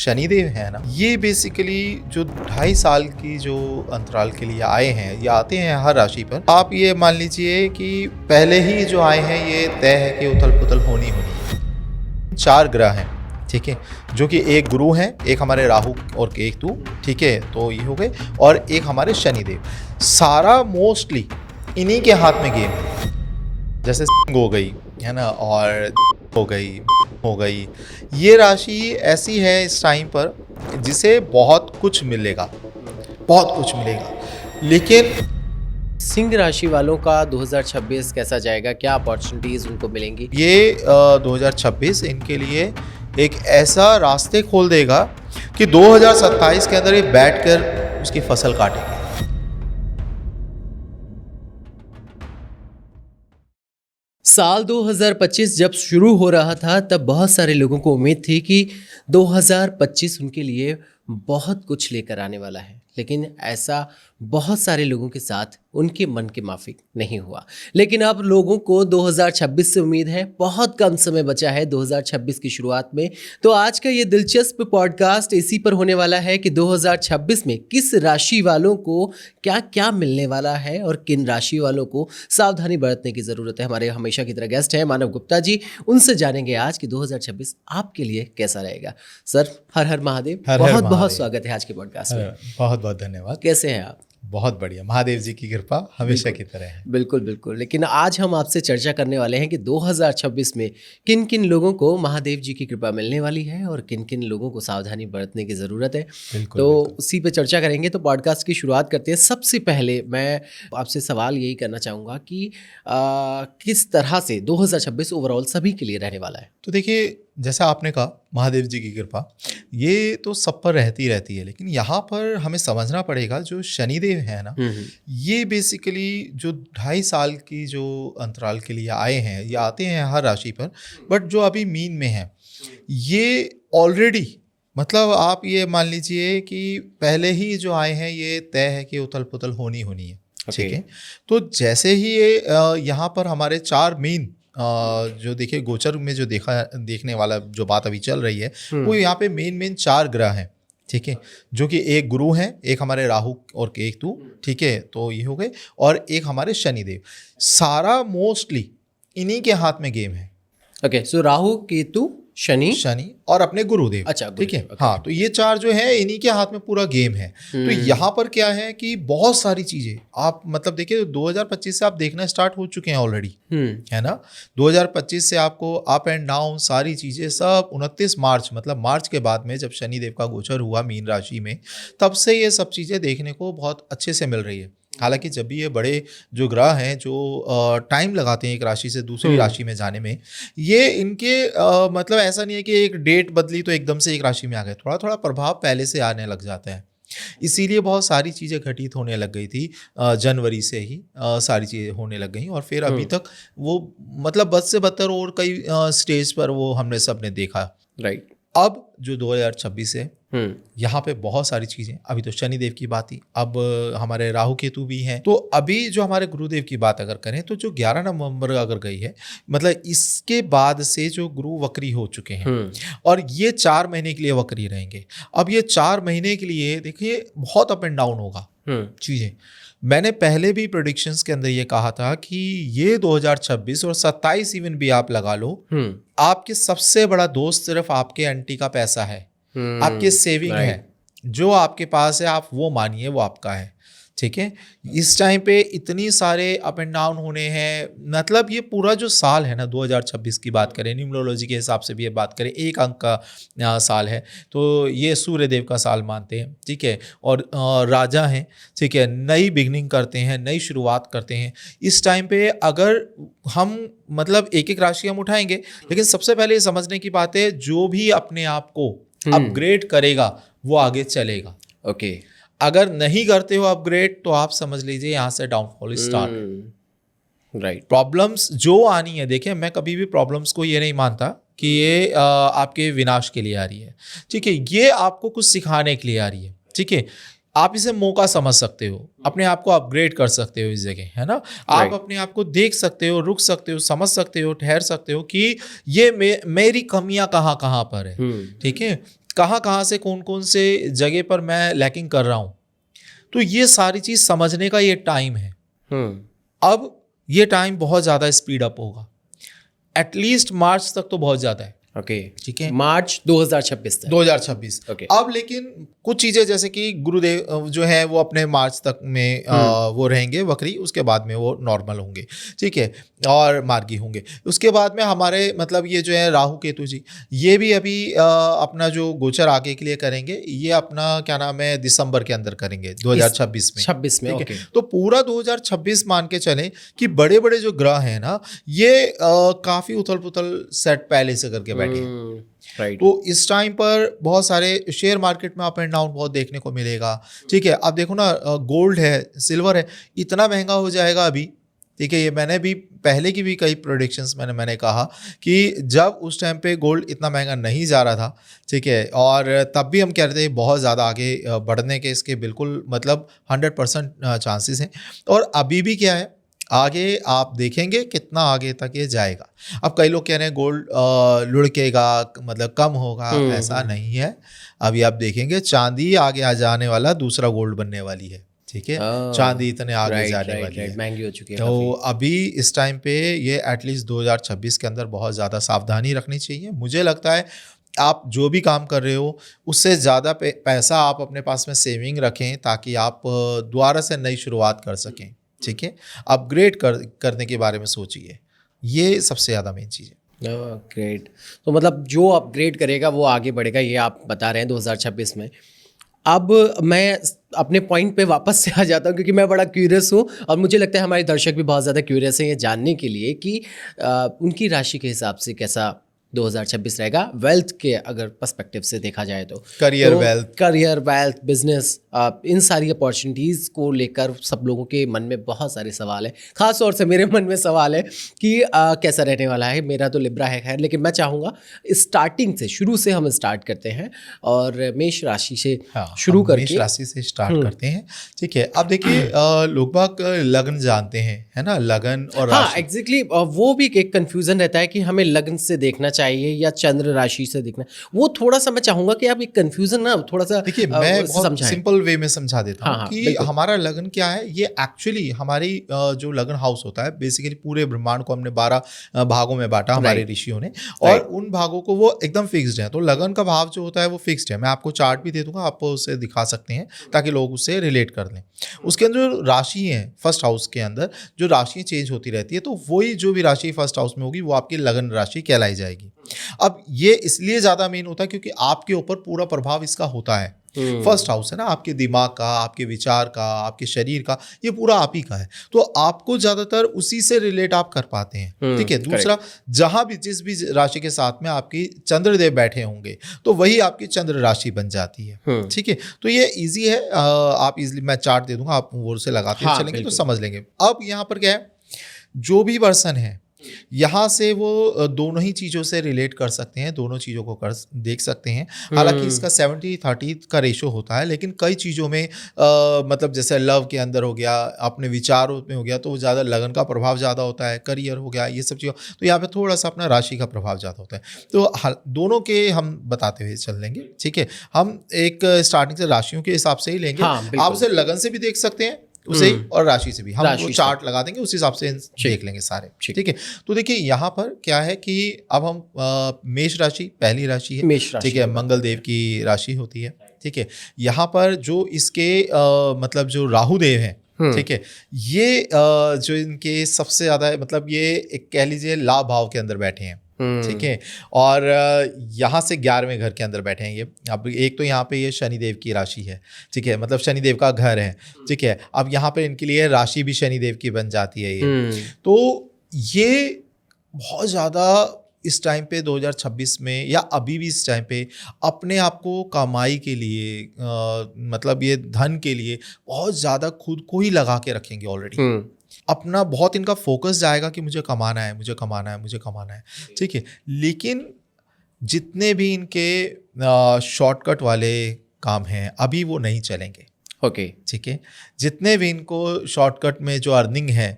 शनिदेव है ना, ये बेसिकली जो 2.5 साल की जो अंतराल के लिए आए हैं, ये आते हैं हर राशि पर। आप ये मान लीजिए कि पहले ही जो आए हैं ये तय है कि उथल पुथल होनी है। 4 ग्रह हैं, ठीक है, जो कि एक गुरु हैं, एक हमारे राहु और केतु, ठीक है, तो ये हो गए, और एक हमारे शनिदेव। सारा मोस्टली इन्हीं के हाथ में गेम है। जैसे हो गई है ना, और हो गई, ये राशि ऐसी है इस टाइम पर जिसे बहुत कुछ मिलेगा, लेकिन सिंह राशि वालों का 2026 कैसा जाएगा? क्या अपॉर्चुनिटीज उनको मिलेंगी? ये 2026 इनके लिए एक ऐसा रास्ते खोल देगा कि 2027 के अंदर ये बैठकर उसकी फसल काटेंगे। साल 2025 जब शुरू हो रहा था तब बहुत सारे लोगों को उम्मीद थी कि 2025 उनके लिए बहुत कुछ लेकर आने वाला है, लेकिन ऐसा बहुत सारे लोगों के साथ उनके मन के माफिक नहीं हुआ। लेकिन अब लोगों को 2026 से उम्मीद है। बहुत कम समय बचा है 2026 की शुरुआत में, तो आज का ये दिलचस्प पॉडकास्ट इसी पर होने वाला है कि 2026 में किस राशि वालों को क्या क्या मिलने वाला है और किन राशि वालों को सावधानी बरतने की ज़रूरत है। हमारे हमेशा की तरह गेस्ट हैं मानव गुप्ता जी, उनसे जानेंगे आज कि 2026 आपके लिए कैसा रहेगा। सर, हर हर महादेव। बहुत बहुत स्वागत है आज के पॉडकास्ट में। बहुत बहुत धन्यवाद। कैसे हैं आप? बहुत बढ़िया, महादेव जी की कृपा हमेशा की तरह है। बिल्कुल बिल्कुल। लेकिन आज हम आपसे चर्चा करने वाले हैं कि 2026 में किन किन लोगों को महादेव जी की कृपा मिलने वाली है और किन किन लोगों को सावधानी बरतने की ज़रूरत है। बिल्कुल, तो बिल्कुल। उसी पे चर्चा करेंगे। तो पॉडकास्ट की शुरुआत करते हैं। सबसे पहले मैं आपसे सवाल यही करना चाहूँगा कि किस तरह से 2026 ओवरऑल सभी के लिए रहने वाला है? तो देखिए, जैसा आपने कहा महादेव जी की कृपा ये तो सब पर रहती है, लेकिन यहाँ पर हमें समझना पड़ेगा जो शनिदेव है ना, ये बेसिकली जो 2.5 साल की जो अंतराल के लिए आए हैं, ये आते हैं हर राशि पर, बट जो अभी मीन में है ये ऑलरेडी, मतलब आप ये मान लीजिए कि पहले ही जो आए हैं ये तय है कि उथल पुथल होनी है, ठीक है। तो जैसे ही ये यहाँ पर हमारे 4 मीन जो देखिए गोचर में जो देखने वाला जो बात अभी चल रही है, वो यहाँ पे मेन 4 ग्रह हैं, ठीक है, जो कि एक गुरु हैं, एक हमारे राहु और केतु, ठीक है, तो ये हो गए, और एक हमारे शनिदेव। सारा मोस्टली इन्हीं के हाथ में गेम है। ओके, सो राहु, केतु, शनि और अपने गुरुदेव। अच्छा, ठीक है। हाँ, तो ये 4 जो है इन्हीं के हाथ में पूरा गेम है। तो यहाँ पर क्या है कि बहुत सारी चीजें आप मतलब देखिए 2025 से आप देखना स्टार्ट हो चुके हैं ऑलरेडी, है ना। 2025 से आपको अप एंड डाउन सारी चीजें सब 29 मार्च मतलब मार्च के बाद में जब शनिदेव का गोचर हुआ मीन राशि में, तब से ये सब चीजें देखने को बहुत अच्छे से मिल रही है। हालांकि जब भी ये बड़े जो ग्रह हैं जो टाइम लगाते हैं एक राशि से दूसरी राशि में जाने में, ये इनके मतलब ऐसा नहीं है कि एक डेट बदली तो एकदम से एक राशि में आ गए, थोड़ा थोड़ा प्रभाव पहले से आने लग जाता है। इसीलिए बहुत सारी चीज़ें घटित होने लग गई थी। जनवरी से ही सारी चीज़ें होने लग गई, और फिर अभी तक वो मतलब बद से बदतर और कई स्टेज पर वो हमने सब ने देखा। राइट। अब जो 2026 है यहाँ पे बहुत सारी चीजें, अभी तो शनिदेव की बात ही, अब हमारे राहु केतु भी हैं। तो अभी जो हमारे गुरुदेव की बात अगर करें तो जो 11 नवंबर अगर गई है, मतलब इसके बाद से जो गुरु वक्री हो चुके हैं, और ये 4 महीने के लिए वक्री रहेंगे। अब ये 4 महीने के लिए देखिए बहुत अप एंड डाउन होगा चीजें। मैंने पहले भी प्रेडिक्शंस के अंदर ये कहा था कि ये 2026 और 27 इवन भी आप लगा लो, आपके सबसे बड़ा दोस्त सिर्फ आपके आंटी का पैसा है, आपके सेविंग है, जो आपके पास है आप वो मानिए वो आपका है, ठीक है। इस टाइम पे इतनी सारे अप एंड डाउन होने हैं, मतलब ये पूरा जो साल है ना 2026 की बात करें, न्यूमरोलॉजी के हिसाब से भी ये बात करें, एक अंक का साल है, तो ये सूर्यदेव का साल मानते हैं, ठीक है, और राजा हैं, ठीक है, नई बिगनिंग करते हैं, नई शुरुआत करते हैं। इस टाइम पे अगर हम मतलब एक एक राशि हम उठाएंगे, लेकिन सबसे पहले ये समझने की बात है जो भी अपने आप को अपग्रेड करेगा वो आगे चलेगा। ओके। अगर नहीं करते हो अपग्रेड तो आप समझ लीजिए यहाँ से डाउनफॉल स्टार्ट। राइट। प्रॉब्लम्स जो आनी है, देखिए मैं कभी भी प्रॉब्लम्स को ये नहीं मानता कि ये आपके विनाश के लिए आ रही है, ठीक है, ये आपको कुछ सिखाने के लिए आ रही है, ठीक है। आप इसे मौका समझ सकते हो, अपने आप को अपग्रेड कर सकते हो इस जगह, है ना। आप अपने आप को देख सकते हो, रुक सकते हो, समझ सकते हो, ठहर सकते हो कि ये मेरी कमियां कहाँ कहाँ पर है, ठीक है। कहाँ कहाँ से कौन कौन से जगह पर मैं लैकिंग कर रहा हूँ, तो ये सारी चीज़ समझने का ये टाइम है। अब ये टाइम बहुत ज़्यादा स्पीड अप होगा, एटलीस्ट मार्च तक तो बहुत ज़्यादा है। ओके, ठीक है, मार्च 2026 तक। 2026। ओके। अब लेकिन कुछ चीज़ें जैसे कि गुरुदेव जो है वो अपने मार्च तक में वो रहेंगे वक्री, उसके बाद में वो नॉर्मल होंगे, ठीक है, और मार्गी होंगे। उसके बाद में हमारे मतलब ये जो है राहु केतु जी, ये भी अभी अपना जो गोचर आगे के लिए करेंगे, ये अपना क्या नाम है दिसंबर के अंदर करेंगे 2026 में। 26 में, ठीक ओके। है, तो पूरा 2026 मान के चलें कि बड़े बड़े जो ग्रह हैं ना, ये काफ़ी उथल पुथल सेट पहले से करके बैठे हैं। राइट। तो इस टाइम पर बहुत सारे शेयर मार्केट में अप एंड डाउन बहुत देखने को मिलेगा। ठीक है, अब देखो ना, गोल्ड है, सिल्वर है, इतना महंगा हो जाएगा अभी। ठीक है, ये मैंने भी पहले की भी कई प्रोडिक्शंस मैंने कहा कि जब उस टाइम पे गोल्ड इतना महंगा नहीं जा रहा था, ठीक है, और तब भी हम कह रहे थे बहुत ज़्यादा आगे बढ़ने के इसके बिल्कुल मतलब 100% चांसेस हैं। और अभी भी क्या है, आगे आप देखेंगे कितना आगे तक ये जाएगा। अब कई लोग कह रहे हैं गोल्ड लुढ़केगा, मतलब कम होगा, ऐसा नहीं है। अभी आप देखेंगे चांदी आगे आ जाने वाला दूसरा गोल्ड बनने वाली है। ठीक है, चांदी इतने आगे जाने वाली है, महंगी हो चुकी है तो काफी। अभी इस टाइम पे ये एटलीस्ट 2026 के अंदर बहुत ज़्यादा सावधानी रखनी चाहिए। मुझे लगता है आप जो भी काम कर रहे हो उससे ज़्यादा पैसा आप अपने पास में सेविंग रखें, ताकि आप दोबारा से नई शुरुआत कर सकें। ठीक है, अपग्रेड करने के बारे में सोचिए, ये सबसे ज़्यादा मेन चीज़ है। ग्रेट। तो मतलब जो अपग्रेड करेगा वो आगे बढ़ेगा, ये आप बता रहे हैं 2026 में। अब मैं अपने पॉइंट पे वापस से आ जाता हूँ, क्योंकि मैं बड़ा क्यूरियस हूँ और मुझे लगता है हमारे दर्शक भी बहुत ज़्यादा क्यूरियस हैं ये जानने के लिए कि उनकी राशि के हिसाब से कैसा 2026 रहेगा वेल्थ के अगर पर्सपेक्टिव से देखा जाए तो। करियर वेल्थ बिजनेस, इन सारी अपॉर्चुनिटीज़ को लेकर सब लोगों के मन में बहुत सारे सवाल हैं। ख़ास तौर से मेरे मन में सवाल है कि कैसा रहने वाला है। मेरा तो लिब्रा है खैर, लेकिन मैं चाहूँगा स्टार्टिंग से, शुरू से हम स्टार्ट करते हैं और मेष राशि से शुरू करके मेष राशि से स्टार्ट करते हैं। ठीक है, अब देखिए लोग बाग लग्न जानते हैं, है ना, लग्न और राशि। हाँ एग्जैक्टली, वो भी एक कंफ्यूजन रहता है कि हमें लग्न से देखना चाहिए या चंद्र राशि से देखना। वो थोड़ा सा मैं चाहूंगा कि आप एक कंफ्यूजन ना थोड़ा सा देखिए, मैं बहुत सिंपल वे में समझा देता हूँ कि हमारा लग्न क्या है। ये एक्चुअली हमारी जो लग्न हाउस होता है, बेसिकली पूरे ब्रह्मांड को हमने 12 भागों में बांटा हमारे ऋषियों ने, और उन भागों को वो एकदम फिक्स्ड है। तो लग्न का भाव जो होता है वो फिक्स्ड है। मैं आपको चार्ट भी दे दूंगा, आप उसे दिखा सकते हैं ताकि लोग उससे रिलेट कर लें। उसके अंदर जो राशि है, फर्स्ट हाउस के अंदर जो राशियाँ चेंज होती रहती है, तो वही जो भी राशि फर्स्ट हाउस में होगी वो आपकी लग्न राशि कहलाई जाएगी। अब ये इसलिए ज़्यादा मेन होता है क्योंकि आपके ऊपर पूरा प्रभाव इसका होता है। फर्स्ट हाउस है ना, आपके दिमाग का, आपके विचार का, आपके शरीर का, ये पूरा आप ही का है। तो आपको ज़्यादातर उसी से रिलेट आप कर पाते हैं। ठीक है, दूसरा, जहाँ भी जिस भी राशि के साथ में आपकी चंद्रदेव बैठे होंगे तो वही आपकी चंद्र राशि बन जाती है। ठीक है, तो ये इजी है, आप इजीली, मैं चार्ट दे दूंगा, आप वो से लगाते चलेंगे तो समझ लेंगे। अब यहाँ पर क्या है, जो भी पर्सन है यहाँ से वो दोनों ही चीज़ों से रिलेट कर सकते हैं, दोनों चीज़ों को कर देख सकते हैं। हालांकि इसका 70-30 का रेशो होता है, लेकिन कई चीज़ों में मतलब जैसे लव के अंदर हो गया, अपने विचारों में हो गया, तो ज़्यादा लगन का प्रभाव ज़्यादा होता है। करियर हो गया, ये सब चीज़ों, तो यहाँ पे थोड़ा सा अपना राशि का प्रभाव ज़्यादा होता है। तो दोनों के हम बताते हुए चल लेंगे। ठीक है, हम एक स्टार्टिंग से राशियों के हिसाब से ही लेंगे। आप उसे लगन से भी देख सकते हैं उसे, और राशि से भी। हम वो चार्ट लगा देंगे, उस हिसाब से देख लेंगे सारे। ठीक है, तो देखिए यहाँ पर क्या है कि अब हम मेष राशि पहली राशि है। ठीक है, मंगल देव की राशि होती है। ठीक है, यहाँ पर जो इसके मतलब जो राहु देव हैं, ठीक है, ये जो इनके सबसे ज़्यादा मतलब ये एक कह लीजिए लाभ भाव के अंदर बैठे हैं। ठीक है, और यहाँ से 11वें घर के अंदर बैठे हैं ये। अब एक तो यहाँ पे ये शनिदेव की राशि है। ठीक है, मतलब शनिदेव का घर है। ठीक है, अब यहाँ पे इनके लिए राशि भी शनिदेव की बन जाती है ये। तो ये बहुत ज़्यादा इस टाइम पे 2026 में या अभी भी इस टाइम पे अपने आप को कमाई के लिए मतलब ये धन के लिए बहुत ज़्यादा खुद को ही लगा के रखेंगे ऑलरेडी। अपना बहुत इनका फोकस जाएगा कि मुझे कमाना है, मुझे कमाना है, मुझे कमाना है। ठीक है, लेकिन जितने भी इनके शॉर्टकट वाले काम हैं अभी वो नहीं चलेंगे। ओके, ठीक है, जितने भी इनको शॉर्टकट में जो अर्निंग है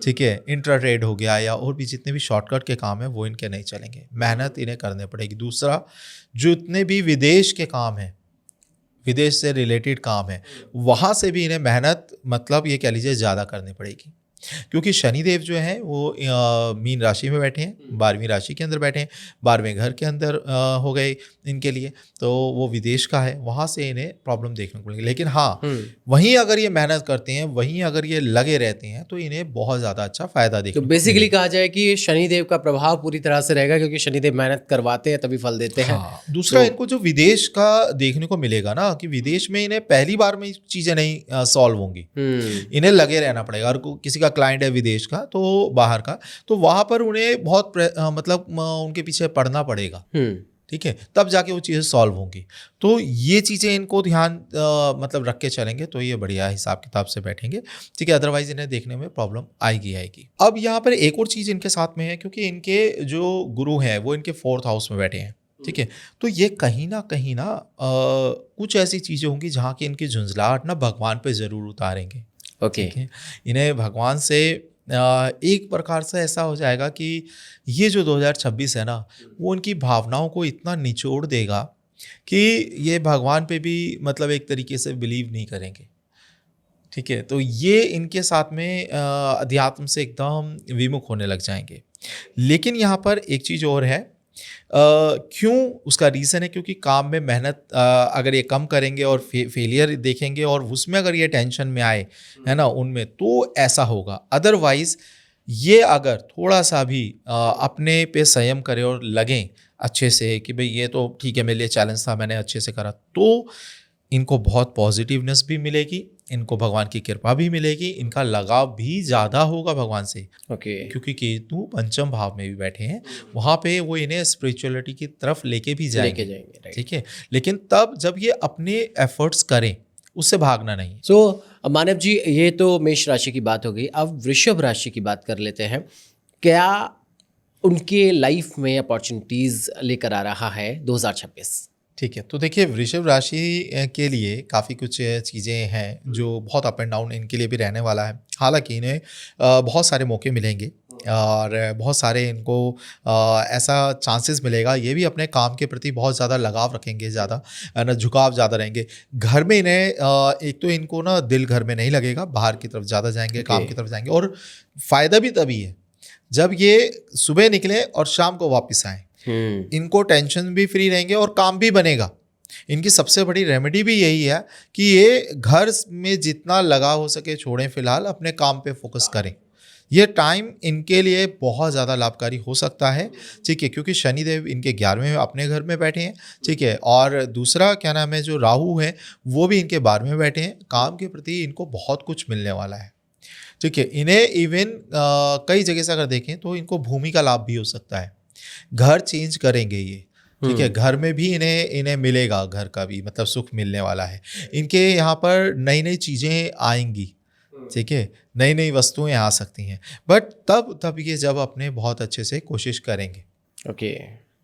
ठीक है, इंट्रा ट्रेड हो गया या और भी जितने भी शॉर्टकट के काम है वो इनके नहीं चलेंगे, मेहनत इन्हें करनी पड़ेगी। दूसरा, जितने भी विदेश के काम हैं, विदेश से रिलेटेड काम है, वहाँ से भी इन्हें मेहनत मतलब ये कह लीजिए ज़्यादा करनी पड़ेगी, क्योंकि शनिदेव जो हैं वो मीन राशि में बैठे हैं, 12वीं राशि के अंदर बैठे हैं, 12वें घर के अंदर हो गए इनके लिए, तो वो विदेश का है, वहाँ से इन्हें प्रॉब्लम देखने को मिलेगी। लेकिन हाँ, वहीं अगर ये मेहनत करते हैं, वहीं अगर ये लगे रहते हैं, तो इन्हें बहुत ज़्यादा अच्छा फायदा देखने तो को बेसिकली कहा जाए कि शनिदेव का प्रभाव पूरी तरह से रहेगा, क्योंकि शनिदेव मेहनत करवाते हैं तभी फल देते हैं। हाँ, दूसरा इनको जो विदेश का देखने को मिलेगा ना, कि विदेश में इन्हें पहली बार में चीजें नहीं सॉल्व होंगी, इन्हें लगे रहना पड़ेगा। और किसी का क्लाइंट है विदेश का, तो बाहर का, तो वहां पर उन्हें बहुत मतलब उनके पीछे पड़ना पड़ेगा, ठीक है, तब जाके वो चीज़ें सॉल्व होंगी। तो ये चीज़ें इनको ध्यान मतलब रख के चलेंगे तो ये बढ़िया हिसाब किताब से बैठेंगे, ठीक है, अदरवाइज इन्हें देखने में प्रॉब्लम आएगी। अब यहाँ पर एक और चीज़ इनके साथ में है, क्योंकि इनके जो गुरु हैं वो इनके 4th हाउस में बैठे हैं, ठीक है, तो ये कहीं ना कुछ ऐसी चीज़ें होंगी जहाँ की इनकी झुंझलाहट ना भगवान पे ज़रूर उतारेंगे। ओके, इन्हें भगवान से एक प्रकार से ऐसा हो जाएगा कि ये जो 2026 है ना, वो उनकी भावनाओं को इतना निचोड़ देगा कि ये भगवान पे भी मतलब एक तरीके से बिलीव नहीं करेंगे, ठीक है, तो ये इनके साथ में अध्यात्म से एकदम विमुख होने लग जाएंगे। लेकिन यहाँ पर एक चीज़ और है, क्यों, उसका रीज़न है क्योंकि काम में मेहनत अगर ये कम करेंगे और फेलियर देखेंगे और उसमें अगर ये टेंशन में आए, है ना, उनमें, तो ऐसा होगा। अदरवाइज ये अगर थोड़ा सा भी अपने पे संयम करें और लगें अच्छे से कि भाई ये तो ठीक है, मेरे लिए चैलेंज था, मैंने अच्छे से करा, तो इनको बहुत पॉजिटिवनेस भी मिलेगी, इनको भगवान की कृपा भी मिलेगी, इनका लगाव भी ज़्यादा होगा भगवान से। ओके, क्योंकि केतु पंचम भाव में भी बैठे हैं, वहाँ पे वो इन्हें स्पिरिचुअलिटी की तरफ लेके भी जाएंगे, ठीक है, लेकिन तब जब ये अपने एफर्ट्स करें, उससे भागना नहीं। सो मानव जी, ये तो मेष राशि की बात हो गई, अब वृषभ राशि की बात कर लेते हैं। क्या उनके लाइफ में अपॉर्चुनिटीज़ लेकर आ रहा है 2026? ठीक है, तो देखिए वृषभ राशि के लिए काफ़ी कुछ चीज़ें हैं जो बहुत अप एंड डाउन इनके लिए भी रहने वाला है। हालांकि इन्हें बहुत सारे मौके मिलेंगे और बहुत सारे इनको ऐसा चांसेस मिलेगा, ये भी अपने काम के प्रति बहुत ज़्यादा लगाव रखेंगे, ज़्यादा ना झुकाव ज़्यादा रहेंगे। घर में इन्हें एक तो इनको ना दिल घर में नहीं लगेगा, बाहर की तरफ ज़्यादा जाएंगे, काम की तरफ जाएंगे, और फ़ायदा भी तभी है जब ये सुबह निकले और शाम को वापस आएँ। इनको टेंशन भी फ्री रहेंगे और काम भी बनेगा। इनकी सबसे बड़ी रेमेडी भी यही है कि ये घर में जितना लगा हो सके छोड़ें, फिलहाल अपने काम पे फोकस करें। ये टाइम इनके लिए बहुत ज़्यादा लाभकारी हो सकता है, ठीक है, क्योंकि शनिदेव इनके 11वें में अपने घर में बैठे हैं, ठीक है, और दूसरा क्या नाम है, जो राहु है वो भी इनके 12वें में बैठे हैं। काम के प्रति इनको बहुत कुछ मिलने वाला है, ठीक है। इन्हें इवन कई जगह से अगर देखें तो इनको भूमि का लाभ भी हो सकता है, घर चेंज करेंगे ये, ठीक है, घर में भी इन्हें मिलेगा, घर का भी मतलब सुख मिलने वाला है। इनके यहाँ पर नई नई चीज़ें आएंगी, ठीक है, नई नई वस्तुएं आ सकती हैं, बट तब ये जब अपने बहुत अच्छे से कोशिश करेंगे। ओके,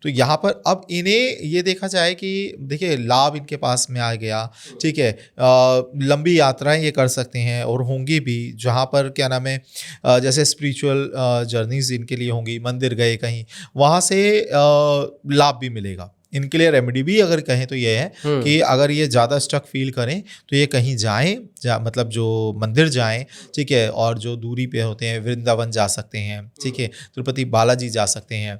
तो यहाँ पर अब इन्हें ये देखा जाए कि देखिए लाभ इनके पास में आ गया, ठीक है, लंबी यात्राएं ये कर सकते हैं और होंगी भी, जहाँ पर क्या नाम है जैसे स्पिरिचुअल जर्नीज इनके लिए होंगी, मंदिर गए कहीं, वहाँ से लाभ भी मिलेगा। इनके लिए रेमेडी भी अगर कहें तो ये है कि अगर ये ज़्यादा स्टक फील करें तो ये कहीं जाएं, मतलब जो मंदिर जाएं, ठीक है, और जो दूरी पे होते हैं, वृंदावन जा सकते हैं, ठीक है, तिरुपति बालाजी जा सकते हैं,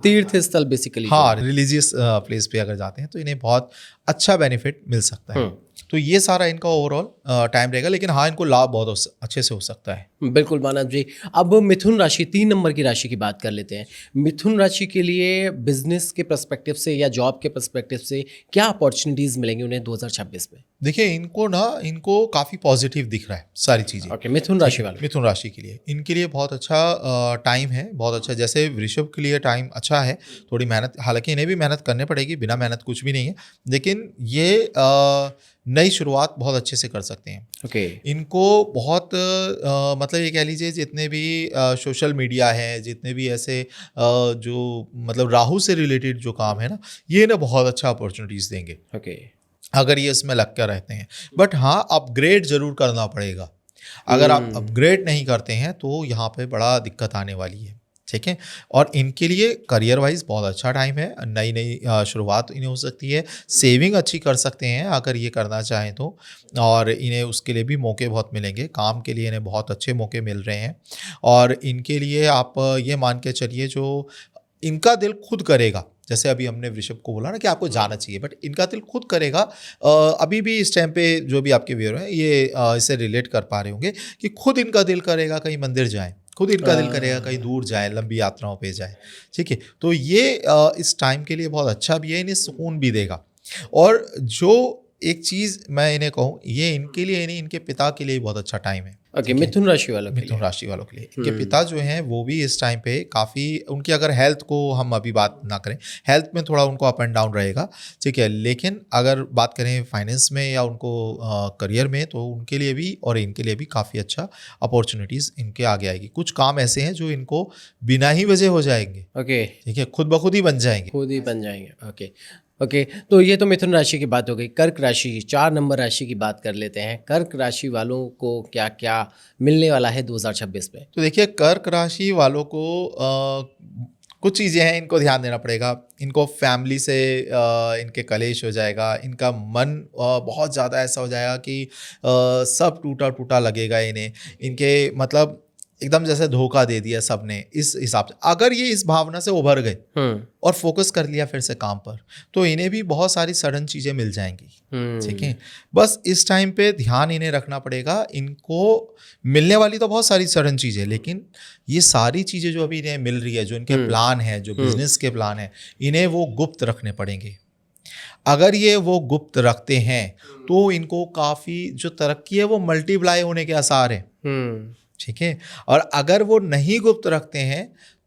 तीर्थ स्थल बेसिकली, हाँ, रिलीजियस प्लेस पे अगर जाते हैं तो इन्हें बहुत अच्छा बेनिफिट मिल सकता है। तो ये सारा इनका ओवरऑल टाइम रहेगा, लेकिन हाँ, इनको लाभ बहुत अच्छे से हो सकता है। बिल्कुल मानव जी। अब मिथुन राशि, 3 नंबर की राशि की बात कर लेते हैं। मिथुन राशि के लिए बिजनेस के पर्सपेक्टिव से या जॉब के पर्सपेक्टिव से क्या अपॉर्चुनिटीज मिलेंगी उन्हें 2026 में? देखिए इनको काफ़ी पॉजिटिव दिख रहा है सारी चीज़ें। ओके, मिथुन राशि वाले, मिथुन राशि के लिए, इनके लिए बहुत अच्छा टाइम है, बहुत अच्छा। जैसे वृषभ के लिए टाइम अच्छा है, थोड़ी मेहनत, हालांकि इन्हें भी मेहनत करनी पड़ेगी, बिना मेहनत कुछ भी नहीं है, लेकिन ये नई शुरुआत बहुत अच्छे से कर सकते हैं। ओके, इनको बहुत मतलब ये कह लीजिए जितने भी सोशल मीडिया है, जितने भी ऐसे जो मतलब राहु से रिलेटेड जो काम है ना, ये ना बहुत अच्छा अपॉर्चुनिटीज़ देंगे ओके, अगर ये इसमें लग कर रहते हैं। बट हाँ, अपग्रेड जरूर करना पड़ेगा, अगर आप अपग्रेड नहीं करते हैं तो यहाँ पे बड़ा दिक्कत आने वाली है, ठीक है। और इनके लिए करियर वाइज बहुत अच्छा टाइम है, नई नई शुरुआत इन्हें हो सकती है, सेविंग अच्छी कर सकते हैं अगर ये करना चाहें तो, और इन्हें उसके लिए भी मौके बहुत मिलेंगे, काम के लिए इन्हें बहुत अच्छे मौके मिल रहे हैं। और इनके लिए आप ये मान के चलिए जो इनका दिल खुद करेगा, जैसे अभी हमने वृषभ को बोला ना कि आपको जाना चाहिए, बट इनका दिल खुद करेगा। अभी भी इस टाइम पे जो भी आपके व्यूअर हैं ये इसे रिलेट कर पा रहे होंगे कि खुद इनका दिल करेगा कहीं मंदिर जाएं, खुद इनका दिल करेगा कहीं दूर जाए, लंबी यात्राओं पे जाए, ठीक है। तो ये इस टाइम के लिए बहुत अच्छा भी है, इन्हें सुकून भी देगा। और जो एक चीज़ मैं इन्हें कहूँ, ये इनके लिए नहीं, इनके पिता के लिए बहुत अच्छा टाइम है। ओके, मिथुन राशि वालों के लिए। मिथुन राशि वालों के लिए इनके पिता जो हैं वो भी इस टाइम पे काफ़ी, उनकी अगर हेल्थ को हम अभी बात ना करें, हेल्थ में थोड़ा उनको अप एंड डाउन रहेगा, ठीक है, लेकिन अगर बात करें फाइनेंस में या उनको करियर में, तो उनके लिए भी और इनके लिए भी काफ़ी अच्छा अपॉर्चुनिटीज़ इनके आगे आएगी। कुछ काम ऐसे हैं जो इनको बिना ही वजह हो जाएंगे, ओके, ठीक है, खुद ब खुद ही बन जाएंगे, खुद ही बन जाएंगे। ओके ओके, तो ये तो मिथुन राशि की बात हो गई। कर्क राशि, 4 नंबर राशि की बात कर लेते हैं। कर्क राशि वालों को क्या क्या मिलने वाला है 2026 में? तो देखिए कर्क राशि वालों को कुछ चीज़ें हैं, इनको ध्यान देना पड़ेगा। इनको फैमिली से इनके कलेश हो जाएगा, इनका मन बहुत ज़्यादा ऐसा हो जाएगा कि सब टूटा टूटा लगेगा इन्हें, इनके मतलब एकदम जैसे धोखा दे दिया सबने, इस हिसाब से अगर ये इस भावना से उभर गए और फोकस कर लिया फिर से काम पर, तो इन्हें भी बहुत सारी सडन चीज़ें मिल जाएंगी, ठीक है। बस इस टाइम पे ध्यान इन्हें रखना पड़ेगा। इनको मिलने वाली तो बहुत सारी सडन चीज़ें, लेकिन ये सारी चीज़ें जो अभी इन्हें मिल रही है, जो इनके प्लान है, जो बिजनेस के प्लान है, इन्हें वो गुप्त रखने पड़ेंगे। अगर ये वो गुप्त रखते हैं तो इनको काफ़ी जो तरक्की है वो मल्टीप्लाई होने के आसार हैं, ठीक है। और अगर वो नहीं गुप्त रखते हैं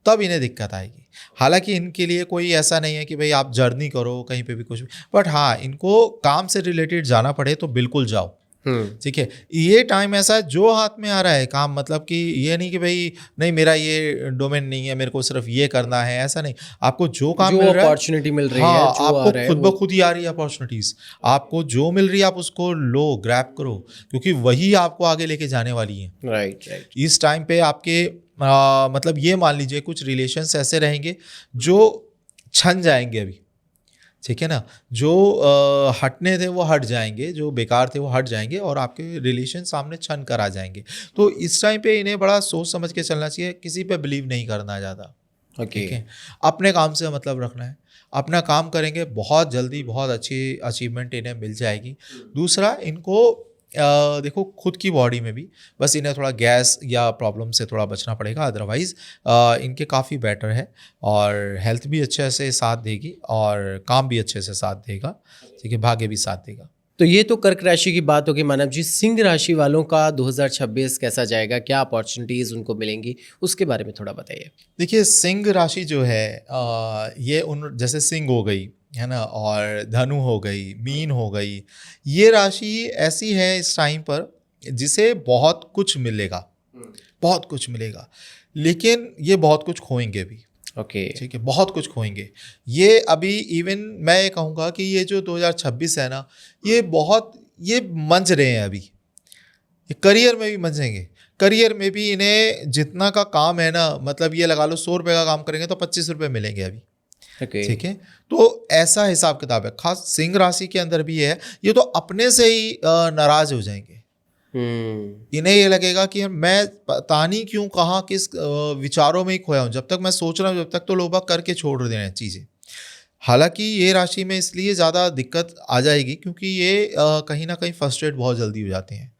तब इन्हें दिक्कत आएगी। हालांकि इनके लिए कोई ऐसा नहीं है कि भाई आप जर्नी करो कहीं पे भी कुछ भी, बट हाँ, इनको काम से रिलेटेड जाना पड़े तो बिल्कुल जाओ, ठीक है। ये टाइम ऐसा है जो हाथ में आ रहा है काम, मतलब कि ये नहीं कि भाई नहीं मेरा ये डोमेन नहीं है, मेरे को सिर्फ ये करना है, ऐसा नहीं। आपको जो काम मिल रहा है, अपॉर्चुनिटी मिल रही हाँ, है, जो आपको आ रहा है, खुद ब खुद ही आ रही है अपॉर्चुनिटीज। आपको जो मिल रही है आप उसको लो, ग्रैब करो, क्योंकि वही आपको आगे लेके जाने वाली है। Right right. इस टाइम पे आपके मतलब ये मान लीजिए कुछ रिलेशंस ऐसे रहेंगे जो छन जाएंगे अभी, ठीक है ना, जो हटने थे वो हट जाएंगे, जो बेकार थे वो हट जाएंगे और आपके रिलेशन सामने छन कर आ जाएंगे। तो इस टाइम पे इन्हें बड़ा सोच समझ के चलना चाहिए, किसी पे बिलीव नहीं करना ज़्यादा, ठीक है। अपने काम से मतलब रखना है, अपना काम करेंगे, बहुत जल्दी बहुत अच्छी अचीवमेंट इन्हें मिल जाएगी। दूसरा, इनको देखो खुद की बॉडी में भी बस इन्हें थोड़ा गैस या प्रॉब्लम से थोड़ा बचना पड़ेगा, अदरवाइज़ इनके काफ़ी बेटर है, और हेल्थ भी अच्छे से साथ देगी और काम भी अच्छे से साथ देगा, ठीक है, भाग्य भी साथ देगा। तो ये तो कर्क राशि की बात होगी मानव जी। सिंह राशि वालों का 2026 कैसा जाएगा, क्या अपॉर्चुनिटीज़ उनको मिलेंगी, उसके बारे में थोड़ा बताइए। देखिए सिंह राशि जो है ये उन जैसे सिंह हो गई है ना, और धनु हो गई, मीन हो गई, ये राशि ऐसी है इस टाइम पर जिसे बहुत कुछ मिलेगा, बहुत कुछ मिलेगा, लेकिन ये बहुत कुछ खोएंगे भी, ओके, ठीक है, बहुत कुछ खोएंगे। ये अभी इवन मैं ये कहूँगा कि ये जो 2026 है ना, ये बहुत ये मंझ रहे हैं अभी, ये करियर में भी मंझेंगे। करियर में भी इन्हें जितना का काम है ना, मतलब ये लगा लो 100 रुपये का काम करेंगे तो 25 रुपये मिलेंगे अभी, ठीक है। तो ऐसा हिसाब किताब है, खास सिंह राशि के अंदर भी है। ये तो अपने से ही नाराज हो जाएंगे, इन्हें ये लगेगा कि मैं पता नहीं क्यों कहाँ किस विचारों में ही खोया हूँ, जब तक मैं सोच रहा हूँ जब तक तो लोग करके छोड़ रहे हैं चीज़ें। हालांकि ये राशि में इसलिए ज़्यादा दिक्कत आ जाएगी क्योंकि ये कहीं ना कहीं फ्रस्ट्रेट बहुत जल्दी हो जाते हैं।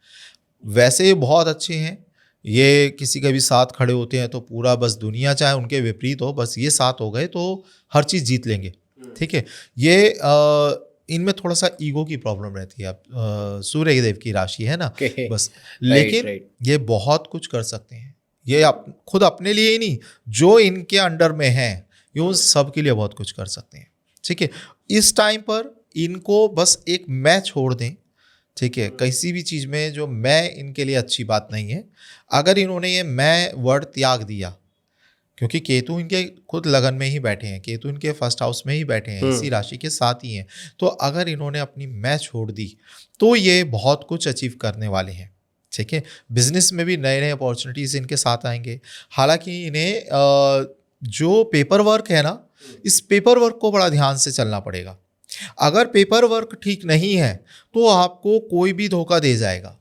वैसे ये बहुत अच्छे हैं, ये किसी के भी साथ खड़े होते हैं तो पूरा बस दुनिया चाहे उनके विपरीत हो, बस ये साथ हो गए तो हर चीज़ जीत लेंगे, ठीक है। ये इनमें थोड़ा सा ईगो की प्रॉब्लम रहती है। आप सूर्य देव की राशि है ना, बस, लेकिन ये बहुत कुछ कर सकते हैं। ये खुद अपने लिए ही नहीं, जो इनके अंडर में है ये उन सब के लिए बहुत कुछ कर सकते हैं, ठीक है। इस टाइम पर इनको बस एक मैं छोड़ दें, ठीक है, किसी भी चीज़ में जो मैं इनके लिए अच्छी बात नहीं है। अगर इन्होंने ये मैं वर्ड त्याग दिया, क्योंकि केतु इनके खुद लगन में ही बैठे हैं, केतु इनके फर्स्ट हाउस में ही बैठे हैं, इसी राशि के साथ ही हैं, तो अगर इन्होंने अपनी मैं छोड़ दी तो ये बहुत कुछ अचीव करने वाले हैं, ठीक है। बिजनेस में भी नए नए अपॉर्चुनिटीज इनके साथ आएंगे। हालांकि इन्हें जो पेपर वर्क है ना, इस पेपर वर्क को बड़ा ध्यान से चलना पड़ेगा। अगर पेपर वर्क ठीक नहीं है तो आपको कोई भी धोखा दे जाएगा।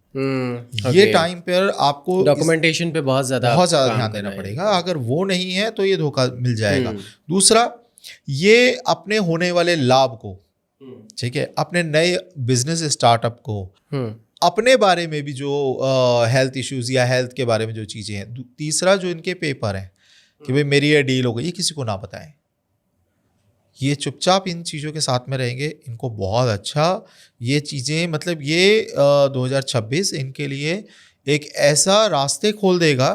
ये टाइम पर आपको डॉक्यूमेंटेशन पे बहुत ज़्यादा ध्यान देना पड़ेगा। अगर वो नहीं है तो ये धोखा मिल जाएगा। दूसरा, ये अपने होने वाले लाभ को, ठीक है, अपने नए बिजनेस स्टार्टअप को, अपने बारे में भी जो हेल्थ इश्यूज या हेल्थ के बारे में जो चीज़ें हैं। तीसरा, जो इनके पेपर हैं कि भाई मेरी ये डील हो गई, ये किसी को ना बताएं। ये चुपचाप इन चीज़ों के साथ में रहेंगे। इनको बहुत अच्छा ये चीज़ें, मतलब ये 2026 इनके लिए एक ऐसा रास्ते खोल देगा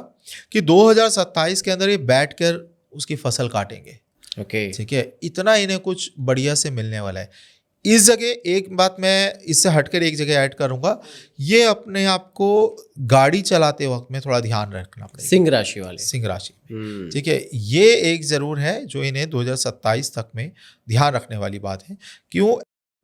कि 2027 के अंदर ये बैठकर उसकी फसल काटेंगे। ओके, ठीक है, इतना इन्हें कुछ बढ़िया से मिलने वाला है। इस जगह एक बात मैं इससे हटकर एक जगह ऐड करूंगा, ये अपने आप को गाड़ी चलाते वक्त में थोड़ा ध्यान रखना पड़ेगा। सिंह राशि वाले, सिंह राशि, ठीक है, ये एक जरूर है जो इन्हें 2027 तक में ध्यान रखने वाली बात है। क्यों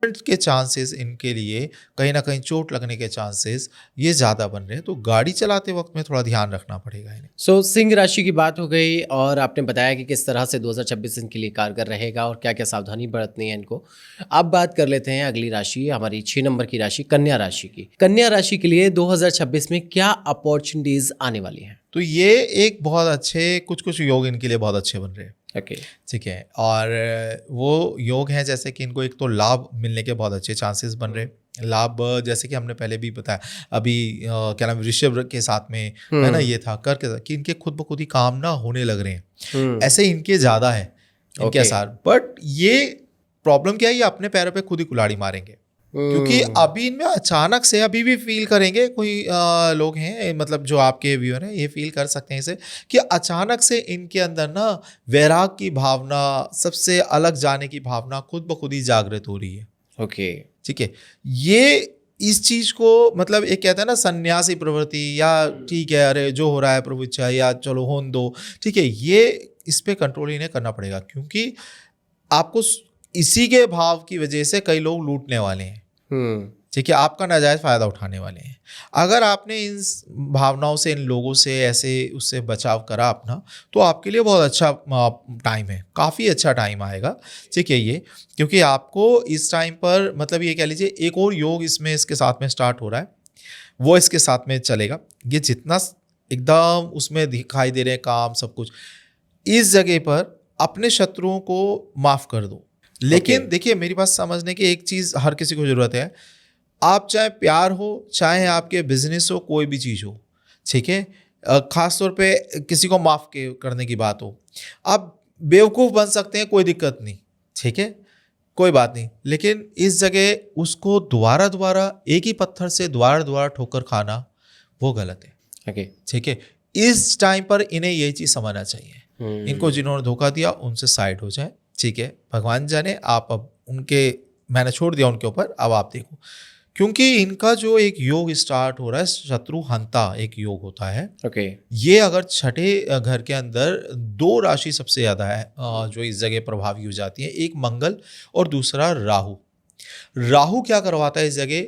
के चांसेस इनके लिए कहीं ना कहीं चोट लगने के चांसेस ये ज़्यादा बन रहे हैं, तो गाड़ी चलाते वक्त में थोड़ा ध्यान रखना पड़ेगा इन्हें। सो सिंह राशि की बात हो गई और आपने बताया कि किस तरह से 2026 इनके लिए कारगर रहेगा और क्या क्या सावधानी बरतनी है इनको। अब बात कर लेते हैं अगली राशि, हमारी 6 नंबर की राशि कन्या राशि की। कन्या राशि के लिए 2026 में क्या अपॉर्चुनिटीज आने वाली हैं? तो ये एक बहुत अच्छे कुछ योग इनके लिए बहुत अच्छे बन रहे हैं। ओके, ठीक है, और वो योग हैं जैसे कि इनको एक तो लाभ मिलने के बहुत अच्छे चांसेस बन रहे हैं। लाभ जैसे कि हमने पहले भी बताया, अभी क्या नाम, ऋषभ के साथ में है ना, ये था करके कि इनके खुद ब खुद ही काम ना होने लग रहे हैं। ऐसे इनके ज़्यादा है इनके असर। बट ये प्रॉब्लम क्या है, ये अपने पैरों पे खुद ही कुल्हाड़ी मारेंगे। क्योंकि अभी इनमें अचानक से, अभी भी फील करेंगे कोई लोग हैं, मतलब जो आपके व्यूअर हैं, ये फील कर सकते हैं इसे कि अचानक से इनके अंदर ना वैराग की भावना, सबसे अलग जाने की भावना खुद ब खुद ही जागृत हो रही है। ओके, ठीक है, ये इस चीज को, मतलब एक कहता है ना सन्यासी प्रवृत्ति, या ठीक है अरे जो हो रहा है प्रभु इच्छा, या चलो होने दो, ठीक है, ये इस पे कंट्रोल इन्हें करना पड़ेगा। क्योंकि आपको इसी के भाव की वजह से कई लोग लूटने वाले हैं। ठीक है, आपका नाजायज फायदा उठाने वाले हैं। अगर आपने इन भावनाओं से, इन लोगों से ऐसे उससे बचाव करा अपना, तो आपके लिए बहुत अच्छा टाइम है, काफ़ी अच्छा टाइम आएगा। ठीक है, ये क्योंकि आपको इस टाइम पर, मतलब ये कह लीजिए एक और योग इसमें इसके साथ में स्टार्ट हो रहा है, वो इसके साथ में चलेगा। ये जितना एकदम उसमें दिखाई दे रहे हैं काम सब कुछ, इस जगह पर अपने शत्रुओं को माफ़ कर दो। लेकिन देखिए, मेरी बात समझने की एक चीज़ हर किसी को ज़रूरत है। आप चाहे प्यार हो, चाहे आपके बिजनेस हो, कोई भी चीज़ हो, ठीक है, ख़ास तौर पे किसी को माफ़ करने की बात हो, आप बेवकूफ़ बन सकते हैं, कोई दिक्कत नहीं, ठीक है, कोई बात नहीं। लेकिन इस जगह उसको दोबारा एक ही पत्थर से दोबारा ठोकर खाना, वो गलत है। ठीक है, इस टाइम पर इन्हें यही चीज़ समझना चाहिए। इनको जिन्होंने धोखा दिया उनसे साइड हो जाए। ठीक है, भगवान जाने, आप अब उनके, मैंने छोड़ दिया उनके ऊपर, अब आप देखो। क्योंकि इनका जो एक योग स्टार्ट हो रहा है, शत्रु हंता एक योग होता है। ये अगर छठे घर के अंदर 2 राशि सबसे ज़्यादा है जो इस जगह प्रभावी हो जाती है, एक मंगल और दूसरा राहु। राहु क्या करवाता है इस जगह,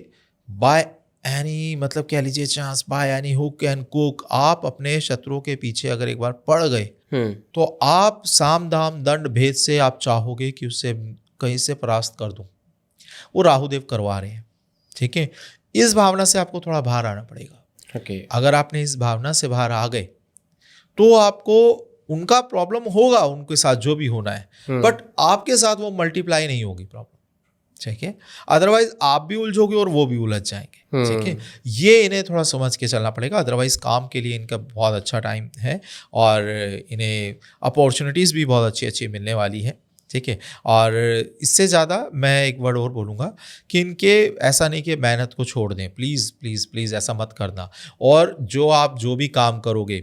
बाय एनी, मतलब कह लीजिए chance, by any hook and cook, आप अपने शत्रुओं के पीछे अगर एक बार पड़ गए तो आप साम दाम दंड भेद से आप चाहोगे कि उससे कहीं से परास्त कर दूं, वो राहुदेव करवा रहे हैं। ठीक है, इस भावना से आपको थोड़ा बाहर आना पड़ेगा। अगर आपने इस भावना से बाहर आ गए तो आपको उनका प्रॉब्लम होगा, उनके साथ जो भी होना है, बट आपके साथ वो मल्टीप्लाई नहीं होगी प्रॉब्लम। ठीक है, अदरवाइज आप भी उलझोगे और वो भी उलझ जाएंगे। ठीक है, ये इन्हें थोड़ा समझ के चलना पड़ेगा। अदरवाइज काम के लिए इनका बहुत अच्छा टाइम है और इन्हें अपॉर्चुनिटीज़ भी बहुत अच्छी अच्छी मिलने वाली है। ठीक है, और इससे ज़्यादा मैं एक वर्ड और बोलूँगा कि इनके ऐसा नहीं कि मेहनत को छोड़ दें, प्लीज़ प्लीज़ प्लीज़ ऐसा मत करना। और जो भी काम करोगे,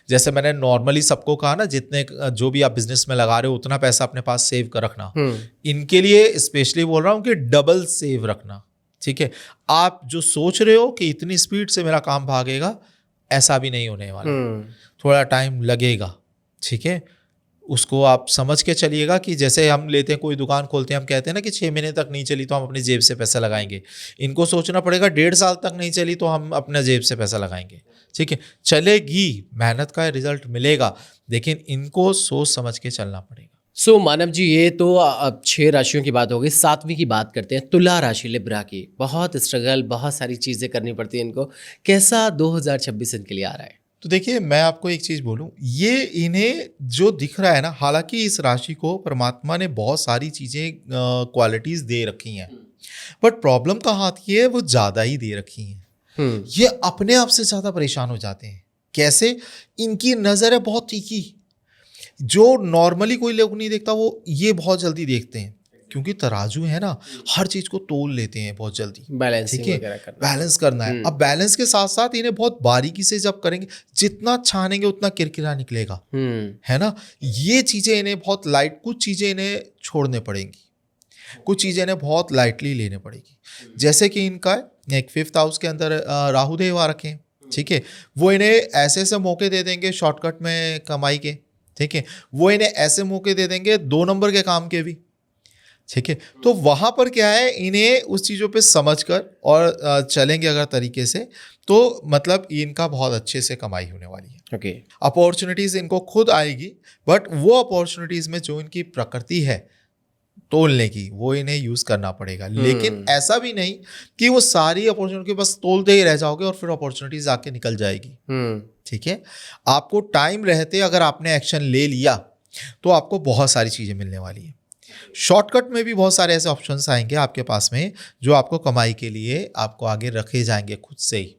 जैसे मैंने नॉर्मली सबको कहा ना, जितने जो भी आप बिजनेस में लगा रहे हो उतना पैसा अपने पास सेव कर रखना। इनके लिए स्पेशली बोल रहा हूँ कि डबल सेव रखना। ठीक है, आप जो सोच रहे हो कि इतनी स्पीड से मेरा काम भागेगा, ऐसा भी नहीं होने वाला, थोड़ा टाइम लगेगा। ठीक है, उसको आप समझ के चलिएगा कि जैसे हम लेते हैं कोई दुकान खोलते हैं, हम कहते हैं ना कि 6 महीने तक नहीं चली तो हम अपनी जेब से पैसा लगाएंगे। इनको सोचना पड़ेगा 1.5 साल तक नहीं चली तो हम अपने जेब से पैसा लगाएंगे। ठीक है, चलेगी, मेहनत का रिजल्ट मिलेगा, लेकिन इनको सोच समझ के चलना पड़ेगा। सो मानव जी, ये तो अब 6 राशियों की बात हो गई। 7वीं की बात करते हैं, तुला राशि, लिब्रा की। बहुत स्ट्रगल, बहुत सारी चीज़ें करनी पड़ती हैं इनको। कैसा 2026 इनके लिए आ रहा है? तो देखिए, मैं आपको एक चीज़ बोलूं, ये इन्हें जो दिख रहा है ना, हालांकि इस राशि को परमात्मा ने बहुत सारी चीज़ें क्वालिटीज़ दे रखी हैं, बट प्रॉब्लम कहाँ आती है, वो ज़्यादा ही दे रखी हैं। ये अपने आप से ज़्यादा परेशान हो जाते हैं। कैसे? इनकी नज़र है बहुत तीखी, जो नॉर्मली कोई लोग नहीं देखता वो ये बहुत जल्दी देखते हैं, क्योंकि तराजू है ना, हर चीज को तोल लेते हैं बहुत जल्दी। बैलेंसिंग ठीक है, वगैरह करना। बैलेंस करना है। अब बैलेंस के साथ साथ इन्हें बहुत बारीकी से जब करेंगे, जितना छानेंगे उतना किरकिरा निकलेगा, है ना। ये चीजें इन्हें बहुत लाइट, कुछ चीजें इन्हें छोड़ने पड़ेंगी, कुछ चीजें इन्हें बहुत लाइटली लेने पड़ेगी। जैसे कि इनका एक 5th हाउस के अंदर राहु देव आ रखे हैं। ठीक है, वो इन्हें ऐसे ऐसे मौके दे देंगे शॉर्टकट में कमाई के। ठीक है, वो इन्हें ऐसे मौके दे देंगे 2 नंबर के काम के भी। ठीक है, तो वहां पर क्या है, इन्हें उस चीज़ों पे समझकर और चलेंगे अगर तरीके से, तो मतलब इनका बहुत अच्छे से कमाई होने वाली है। ओके। अपॉर्चुनिटीज इनको खुद आएगी, बट वो अपॉर्चुनिटीज में जो इनकी प्रकृति है तोलने की, वो इन्हें यूज करना पड़ेगा। लेकिन ऐसा भी नहीं कि वो सारी अपॉर्चुनिटी बस तोलते ही रह जाओगे और फिर अपॉर्चुनिटीज आके निकल जाएगी। ठीक है, आपको टाइम रहते अगर आपने एक्शन ले लिया तो आपको बहुत सारी चीजें मिलने वाली है। शॉर्टकट में भी बहुत सारे ऐसे ऑप्शंस आएंगे आपके पास में, जो आपको कमाई के लिए आपको आगे रखे जाएंगे खुद से ही।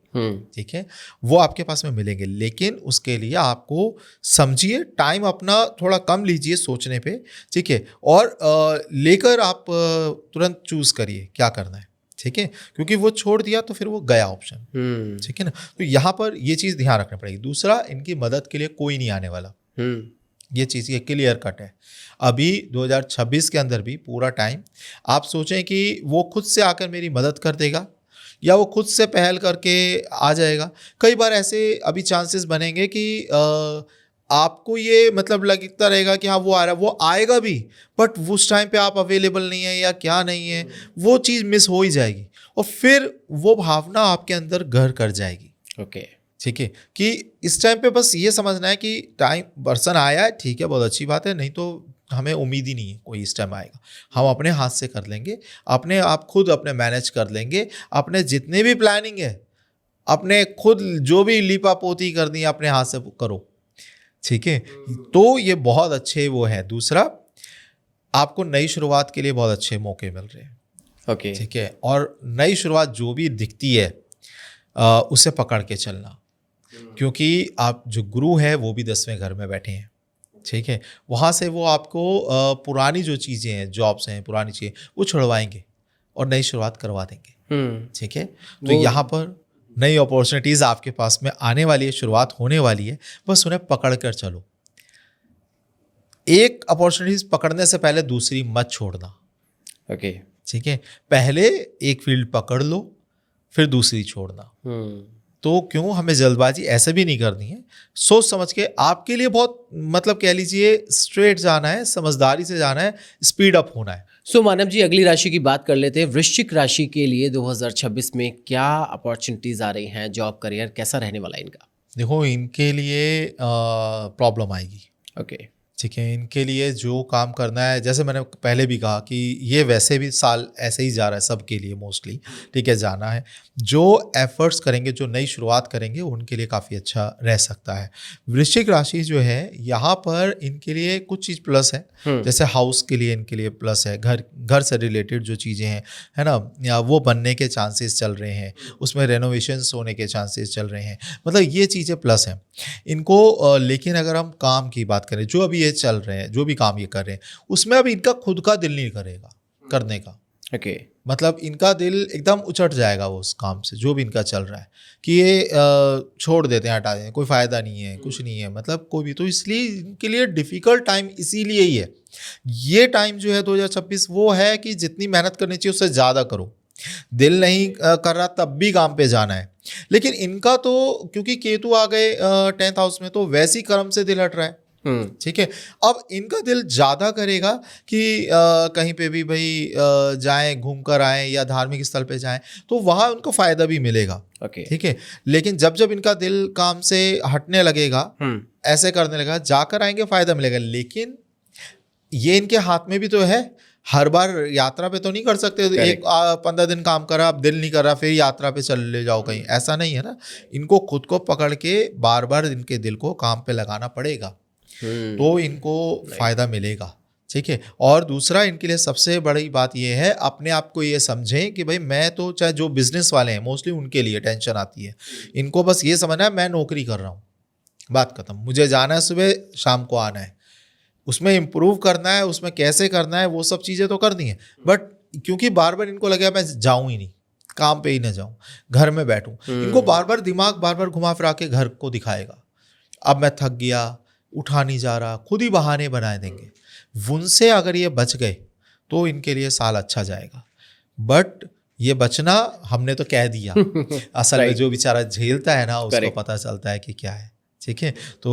ठीक है, वो आपके पास में मिलेंगे, लेकिन उसके लिए आपको समझिए, टाइम अपना थोड़ा कम लीजिए सोचने पे। ठीक है, और लेकर आप तुरंत चूज करिए क्या करना है। ठीक है, क्योंकि वो छोड़ दिया तो फिर वो गया ऑप्शन। ठीक है ना, तो यहाँ पर ये चीज़ ध्यान रखना पड़ेगी। दूसरा, इनकी मदद के लिए कोई नहीं आने वाला, ये चीज़ ये क्लियर कट है। अभी 2026 के अंदर भी पूरा टाइम आप सोचें कि वो खुद से आकर मेरी मदद कर देगा या वो खुद से पहल करके आ जाएगा। कई बार ऐसे अभी चांसेस बनेंगे कि आपको ये मतलब लगता रहेगा कि हाँ वो आ रहा है, वो आएगा भी, बट उस टाइम पे आप अवेलेबल नहीं है या क्या नहीं है, वो चीज़ मिस हो ही जाएगी और फिर वो भावना आपके अंदर घर कर जाएगी। ओके। ठीक है, कि इस टाइम पे बस ये समझना है कि टाइम पर्सन आया है, ठीक है, बहुत अच्छी बात है, नहीं तो हमें उम्मीद ही नहीं है कोई इस टाइम आएगा। हम अपने हाथ से कर लेंगे, अपने आप खुद अपने मैनेज कर लेंगे, अपने जितने भी प्लानिंग है अपने खुद जो भी लीपा पोती करनी है अपने हाथ से करो। ठीक है, तो ये बहुत अच्छे वो है। दूसरा, आपको नई शुरुआत के लिए बहुत अच्छे मौके मिल रहे हैं। ओके। ठीक है, और नई शुरुआत जो भी दिखती है उसे पकड़ के चलना, क्योंकि आप जो गुरु है वो भी 10वें घर में बैठे हैं। ठीक है, वहाँ से वो आपको पुरानी जो चीज़ें हैं, जॉब्स हैं, पुरानी चीज़ें, वो छुड़वाएंगे और नई शुरुआत करवा देंगे। ठीक है, तो यहाँ पर नई अपॉर्चुनिटीज़ आपके पास में आने वाली है, शुरुआत होने वाली है, बस उन्हें पकड़ कर चलो। एक अपॉर्चुनिटीज़ पकड़ने से पहले दूसरी मत छोड़ना। ओके। ठीक है, पहले एक फील्ड पकड़ लो फिर दूसरी छोड़ना। तो क्यों, हमें जल्दबाजी ऐसे भी नहीं करनी है, सोच समझ के, आपके लिए बहुत मतलब कह लीजिए स्ट्रेट जाना है, समझदारी से जाना है, स्पीड अप होना है। सो मानव जी, अगली राशि की बात कर लेते हैं। वृश्चिक राशि के लिए 2026 में क्या अपॉर्चुनिटीज आ रही हैं? जॉब, करियर कैसा रहने वाला है इनका? देखो, इनके लिए प्रॉब्लम आएगी। ओके। ठीक है, इनके लिए जो काम करना है, जैसे मैंने पहले भी कहा कि ये वैसे भी साल ऐसे ही जा रहा है सबके लिए मोस्टली। ठीक है, जाना है, जो एफर्ट्स करेंगे, जो नई शुरुआत करेंगे, उनके लिए काफ़ी अच्छा रह सकता है। वृश्चिक राशि जो है, यहाँ पर इनके लिए कुछ चीज़ प्लस है, जैसे हाउस के लिए इनके लिए प्लस है, घर से रिलेटेड जो चीज़ें हैं, है ना, या वो बनने के चांसेस चल रहे हैं, उसमें रेनोवेशंस होने के चांसेस चल रहे हैं, मतलब ये चीज़ें प्लस हैं इनको। लेकिन अगर हम काम की बात करें, जो अभी ये चल रहे हैं, जो भी काम ये कर रहे हैं, उसमें अब इनका खुद का दिल नहीं करेगा करने का। ओके। मतलब इनका दिल एकदम उचट जाएगा वो उस काम से, जो भी इनका चल रहा है, कि ये छोड़ देते हैं, हटा देते हैं, कोई फ़ायदा नहीं है, कुछ नहीं है, मतलब कोई भी। तो इसलिए इनके लिए डिफ़िकल्ट टाइम इसीलिए ही है। ये टाइम जो है 2026 वो है कि जितनी मेहनत करनी चाहिए उससे ज़्यादा करो। दिल नहीं कर रहा तब भी काम पे जाना है। लेकिन इनका तो क्योंकि केतु आ गए 10th हाउस में, तो वैसी कर्म से दिल हट रहा है। ठीक है। अब इनका दिल ज़्यादा करेगा कि कहीं पे भी भाई जाएं, घूम कर आएँ या धार्मिक स्थल पे जाएं, तो वहाँ उनको फ़ायदा भी मिलेगा। ओके। ठीक है। लेकिन जब जब इनका दिल काम से हटने लगेगा, ऐसे करने लगेगा, जाकर आएंगे फ़ायदा मिलेगा। लेकिन ये इनके हाथ में भी तो है, हर बार यात्रा पे तो नहीं कर सकते। एक 15 दिन काम करा, अब दिल नहीं कर रहा, फिर यात्रा पे चल ले जाओ कहीं, ऐसा नहीं है ना। इनको खुद को पकड़ के बार बार इनके दिल को काम पे लगाना पड़ेगा, तो इनको फायदा मिलेगा। ठीक है। और दूसरा, इनके लिए सबसे बड़ी बात यह है, अपने आप को ये समझें कि भाई मैं तो, चाहे जो बिजनेस वाले हैं मोस्टली उनके लिए टेंशन आती है, इनको बस ये समझना है मैं नौकरी कर रहा हूँ, बात खत्म। मुझे जाना है सुबह, शाम को आना है, उसमें इम्प्रूव करना है, उसमें कैसे करना है, वो सब चीज़ें तो करनी है। बट क्योंकि बार बार इनको लगे मैं जाऊँ ही नहीं, काम पे ही ना जाऊँ, घर में बैठूँ, इनको बार बार दिमाग बार बार घुमा फिरा के घर को दिखाएगा। अब मैं थक गया, उठा नहीं जा रहा, खुद ही बहाने बनाए देंगे। उनसे अगर ये बच गए तो इनके लिए साल अच्छा जाएगा। बट ये बचना हमने तो कह दिया, असल में जो बेचारा झेलता है ना, उसको पता चलता है कि क्या है। ठीक है। तो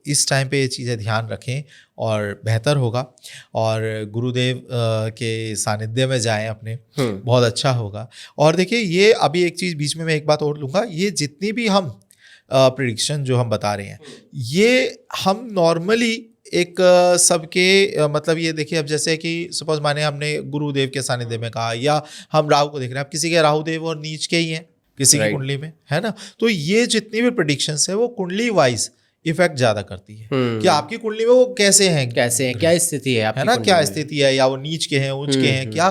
इस टाइम पे ये चीज़ें ध्यान रखें और बेहतर होगा, और गुरुदेव के सानिध्य में जाएं अपने, बहुत अच्छा होगा। और देखिए, ये अभी एक चीज़ बीच में मैं एक बात और लूँगा, ये जितनी भी हम प्रिडिक्शन जो हम बता रहे हैं, ये हम नॉर्मली एक सबके मतलब ये देखिए, अब जैसे कि सपोज माने हमने गुरुदेव के सानिध्य में कहा, या हम राहु को देख रहे हैं, अब किसी के राहु देव और नीच के ही हैं किसी की कुंडली में, है ना। तो ये जितनी भी प्रेडिक्शंस है वो कुंडली वाइज इफेक्ट ज्यादा करती है कि आपकी कुंडली में वो कैसे हैं, क्या स्थिति है ना, क्या स्थिति है, या वो नीच के हैं, उच्च के हैं, क्या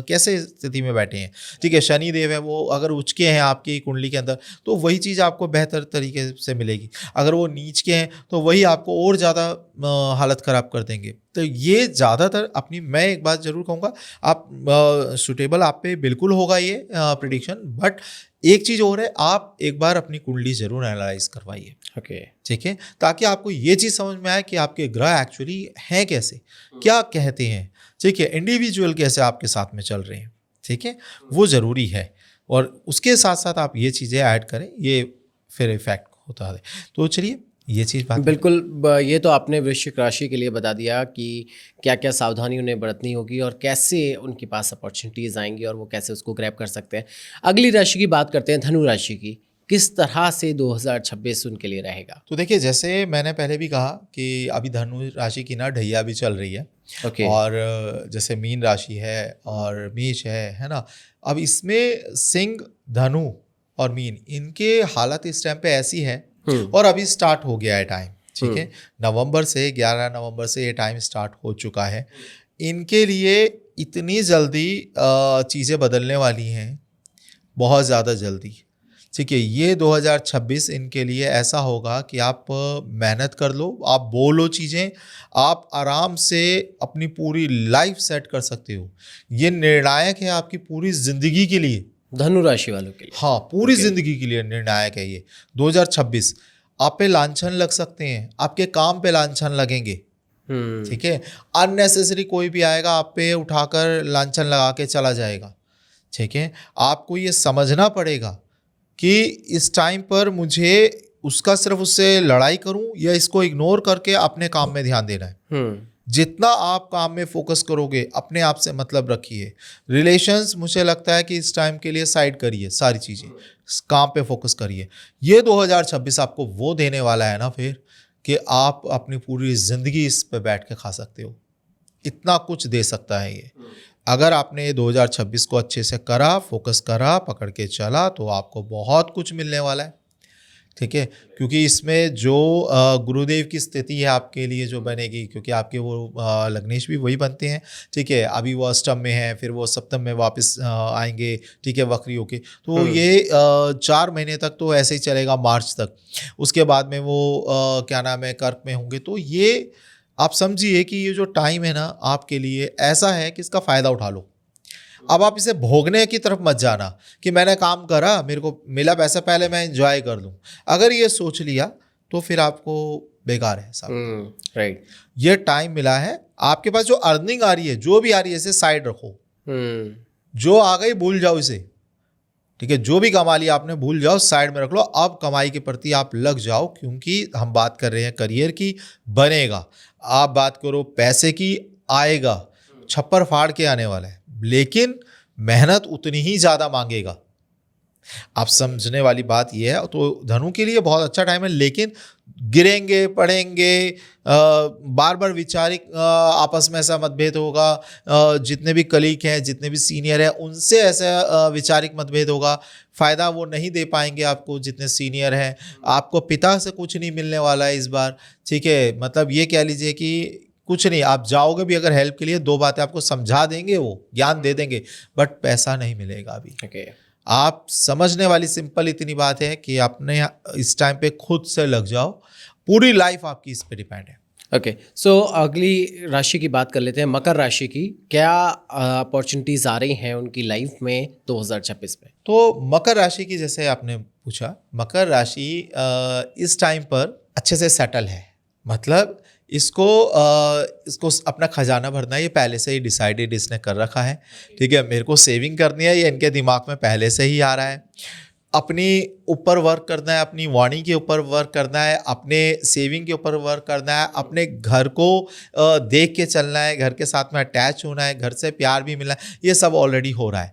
कैसे स्थिति में बैठे हैं। ठीक है। शनि देव है, वो अगर उच्च के हैं आपकी कुंडली के अंदर, तो वही चीज़ आपको बेहतर तरीके से मिलेगी। अगर वो नीच के हैं तो वही आपको और ज़्यादा हालत ख़राब कर देंगे। तो ये ज़्यादातर अपनी, मैं एक बात ज़रूर कहूँगा, आप सुटेबल आप पे बिल्कुल होगा ये प्रिडिक्शन, बट एक चीज़ और है, आप एक बार अपनी कुंडली ज़रूर एनालाइज करवाइए। ओके। ठीक है। ताकि आपको ये चीज़ समझ में आए कि आपके ग्रह एक्चुअली हैं कैसे, क्या कहते हैं। ठीक है। इंडिविजुअल कैसे आपके साथ में चल रहे हैं। ठीक है। वो ज़रूरी है, और उसके साथ साथ आप ये चीज़ें ऐड करें, ये फिर इफेक्ट होता है। तो चलिए, ये चीज़ बात बिल्कुल, ये तो आपने वृश्चिक राशि के लिए बता दिया कि क्या क्या सावधानी उन्हें बरतनी होगी और कैसे उनके पास अपॉर्चुनिटीज़ आएंगी और वो कैसे उसको ग्रैब कर सकते हैं। अगली राशि की बात करते हैं, धनु राशि की। किस तरह से 2026 उनके लिए रहेगा? तो देखिए, जैसे मैंने पहले भी कहा कि अभी धनु राशि की ना ढैया भी चल रही है। ओके। और जैसे मीन राशि है और मेष है ना। अब इसमें सिंह, धनु और मीन, इनके हालत इस टाइम पे ऐसी है, और अभी स्टार्ट हो गया है टाइम। ठीक है। नवंबर से, 11 नवंबर से ये टाइम स्टार्ट हो चुका है। इनके लिए इतनी जल्दी चीज़ें बदलने वाली हैं, बहुत ज़्यादा जल्दी। ठीक है। ये 2026 इनके लिए ऐसा होगा कि आप मेहनत कर लो, आप बोलो चीज़ें, आप आराम से अपनी पूरी लाइफ सेट कर सकते हो। ये निर्णायक है आपकी पूरी ज़िंदगी के लिए, धनु राशि वालों के लिए। हाँ, पूरी ज़िंदगी के लिए निर्णायक है ये 2026। आप पे लांछन लग सकते हैं, आपके काम पे लांछन लगेंगे। ठीक है। अननेसेसरी कोई भी आएगा आप पे उठाकर लांछन लगा के चला जाएगा। ठीक है। आपको ये समझना पड़ेगा कि इस टाइम पर मुझे उसका सिर्फ उससे लड़ाई करूं या इसको इग्नोर करके अपने काम में ध्यान देना है। जितना आप काम में फोकस करोगे, अपने आप से मतलब रखिए। रिलेशंस मुझे लगता है कि इस टाइम के लिए साइड करिए, सारी चीज़ें काम पे फोकस करिए। ये 2026 आपको वो देने वाला है ना फिर, कि आप अपनी पूरी ज़िंदगी इस पे बैठ के खा सकते हो। इतना कुछ दे सकता है ये। अगर आपने ये 2026 को अच्छे से करा, फोकस करा, पकड़ के चला, तो आपको बहुत कुछ मिलने वाला है। ठीक है। क्योंकि इसमें जो गुरुदेव की स्थिति है आपके लिए जो बनेगी, क्योंकि आपके वो लग्नेश भी वही बनते हैं। ठीक है। अभी वो अष्टम में है, फिर वो सप्तम में वापस आएंगे। ठीक है, वक्री होके। तो ये 4 महीने तक तो ऐसे ही चलेगा, मार्च तक। उसके बाद में वो क्या नाम है, कर्क में होंगे। तो ये आप समझिए कि ये जो टाइम है ना आपके लिए ऐसा है कि इसका फ़ायदा उठा लो। अब आप इसे भोगने की तरफ मत जाना कि मैंने काम करा, मेरे को मिला पैसा, पहले मैं एंजॉय कर लूँ। अगर ये सोच लिया तो फिर आपको बेकार है सब। राइट। ये टाइम मिला है, आपके पास जो अर्निंग आ रही है, जो भी आ रही है, इसे साइड रखो। जो आ गई भूल जाओ इसे। ठीक है, जो भी कमा लिया आपने भूल जाओ, साइड में रख लो, अब कमाई के प्रति आप लग जाओ, क्योंकि हम बात कर रहे हैं करियर की, बनेगा। आप बात करो पैसे की, आएगा, छप्पर फाड़ के आने वाला है, लेकिन मेहनत उतनी ही ज़्यादा मांगेगा। आप समझने वाली बात यह है। तो धनु के लिए बहुत अच्छा टाइम है, लेकिन गिरेंगे, पढ़ेंगे, बार बार विचारिक आपस में ऐसा मतभेद होगा, जितने भी कलीग हैं, जितने भी सीनियर हैं, उनसे ऐसा विचारिक मतभेद होगा, फ़ायदा वो नहीं दे पाएंगे आपको जितने सीनियर हैं। आपको पिता से कुछ नहीं मिलने वाला है इस बार, ठीक है, मतलब ये कह लीजिए कि कुछ नहीं, आप जाओगे भी अगर हेल्प के लिए, 2 बातें आपको समझा देंगे, वो ज्ञान दे देंगे, बट पैसा नहीं मिलेगा अभी। ओके, आप समझने वाली सिंपल इतनी बात है कि आपने इस टाइम पे खुद से लग जाओ, पूरी लाइफ आपकी इस पे डिपेंड है। ओके। सो अगली राशि की बात कर लेते हैं, मकर राशि की। क्या अपॉर्चुनिटीज़ आ रही हैं उनकी लाइफ में 2026 में? तो मकर राशि की, जैसे आपने पूछा, मकर राशि इस टाइम पर अच्छे से सेटल है, मतलब इसको अपना खजाना भरना है, ये पहले से ही डिसाइडेड इसने कर रखा है, ठीक है। मेरे को सेविंग करनी है, ये इनके दिमाग में पहले से ही आ रहा है। अपनी ऊपर वर्क करना है, अपनी वाणी के ऊपर वर्क करना है, अपने सेविंग के ऊपर वर्क करना है, अपने घर को देख के चलना है, घर के साथ में अटैच होना है, घर से प्यार भी मिलना है, ये सब ऑलरेडी हो रहा है,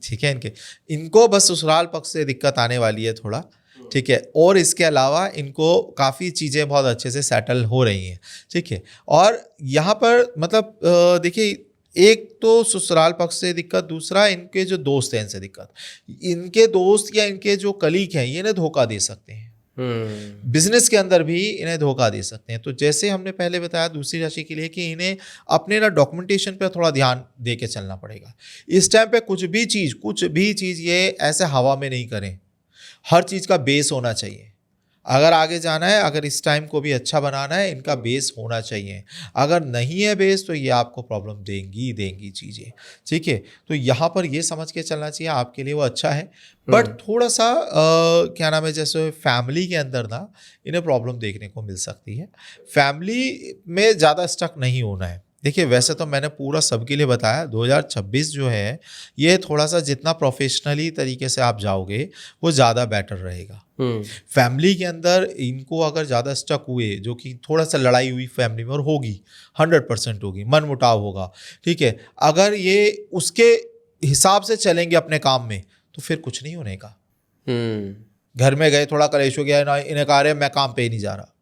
ठीक है। इनको बस ससुराल पक्ष से दिक्कत आने वाली है थोड़ा, ठीक है, और इसके अलावा इनको काफ़ी चीज़ें बहुत अच्छे से सेटल हो रही हैं, ठीक है। और यहाँ पर मतलब देखिए, एक तो ससुराल पक्ष से दिक्कत, दूसरा इनके जो दोस्त हैं इनसे दिक्कत। इनके दोस्त या इनके जो कलीग हैं, ये इन्हें धोखा दे सकते हैं, बिजनेस के अंदर भी इन्हें धोखा दे सकते हैं। तो जैसे हमने पहले बताया दूसरी राशि के लिए कि इन्हें अपने ना डॉक्यूमेंटेशन पर थोड़ा ध्यान दे के चलना पड़ेगा इस टाइम पे। कुछ भी चीज़ ये ऐसे हवा में नहीं करें, हर चीज़ का बेस होना चाहिए। अगर आगे जाना है, अगर इस टाइम को भी अच्छा बनाना है, इनका बेस होना चाहिए। अगर नहीं है बेस, तो ये आपको प्रॉब्लम देंगी चीज़ें, ठीक है। तो यहाँ पर ये समझ के चलना चाहिए, आपके लिए वो अच्छा है। बट थोड़ा सा क्या नाम है, जैसे फैमिली के अंदर ना इन्हें प्रॉब्लम देखने को मिल सकती है। फैमिली में ज़्यादा स्टक नहीं होना है। देखिए, वैसे तो मैंने पूरा सबके लिए बताया, 2026 जो है ये थोड़ा सा जितना प्रोफेशनली तरीके से आप जाओगे वो ज़्यादा बेटर रहेगा। फैमिली के अंदर इनको अगर ज़्यादा स्टक हुए, जो कि थोड़ा सा लड़ाई हुई फैमिली में, और होगी 100% होगी, मन मुटाव होगा, ठीक है, अगर ये उसके हिसाब से चलेंगे अपने काम में, तो फिर कुछ नहीं होने का। घर में गए, थोड़ा कलेश हो गया, इन्हें कहा रहे मैं काम पे ही नहीं जा रहा,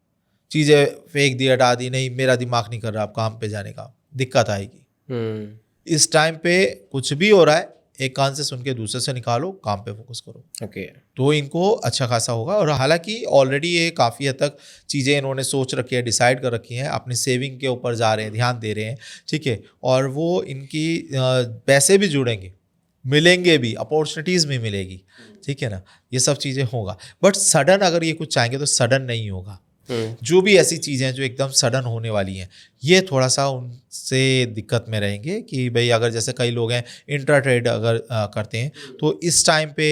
चीज़ें फेंक दी, हटा दी, नहीं मेरा दिमाग नहीं कर रहा अब काम पे जाने का, दिक्कत आएगी। इस टाइम पे कुछ भी हो रहा है, एक कान से सुन के दूसरे से निकालो, काम पे फोकस करो, ओके। तो इनको अच्छा खासा होगा। और हालांकि ऑलरेडी ये काफ़ी हद तक चीज़ें इन्होंने सोच रखी है, डिसाइड कर रखी हैं, अपनी सेविंग के ऊपर जा रहे हैं, ध्यान दे रहे हैं, ठीक है। और वो इनकी पैसे भी जुड़ेंगे, मिलेंगे भी, अपॉर्चुनिटीज़ भी मिलेगी, ठीक है ना, ये सब चीज़ें होगा। बट सडन अगर ये कुछ चाहेंगे तो सडन नहीं होगा। जो भी ऐसी चीज़ें हैं जो एकदम सडन होने वाली हैं, ये थोड़ा सा उनसे दिक्कत में रहेंगे कि भाई, अगर जैसे कई लोग हैं इंट्रा ट्रेड अगर करते हैं, तो इस टाइम पे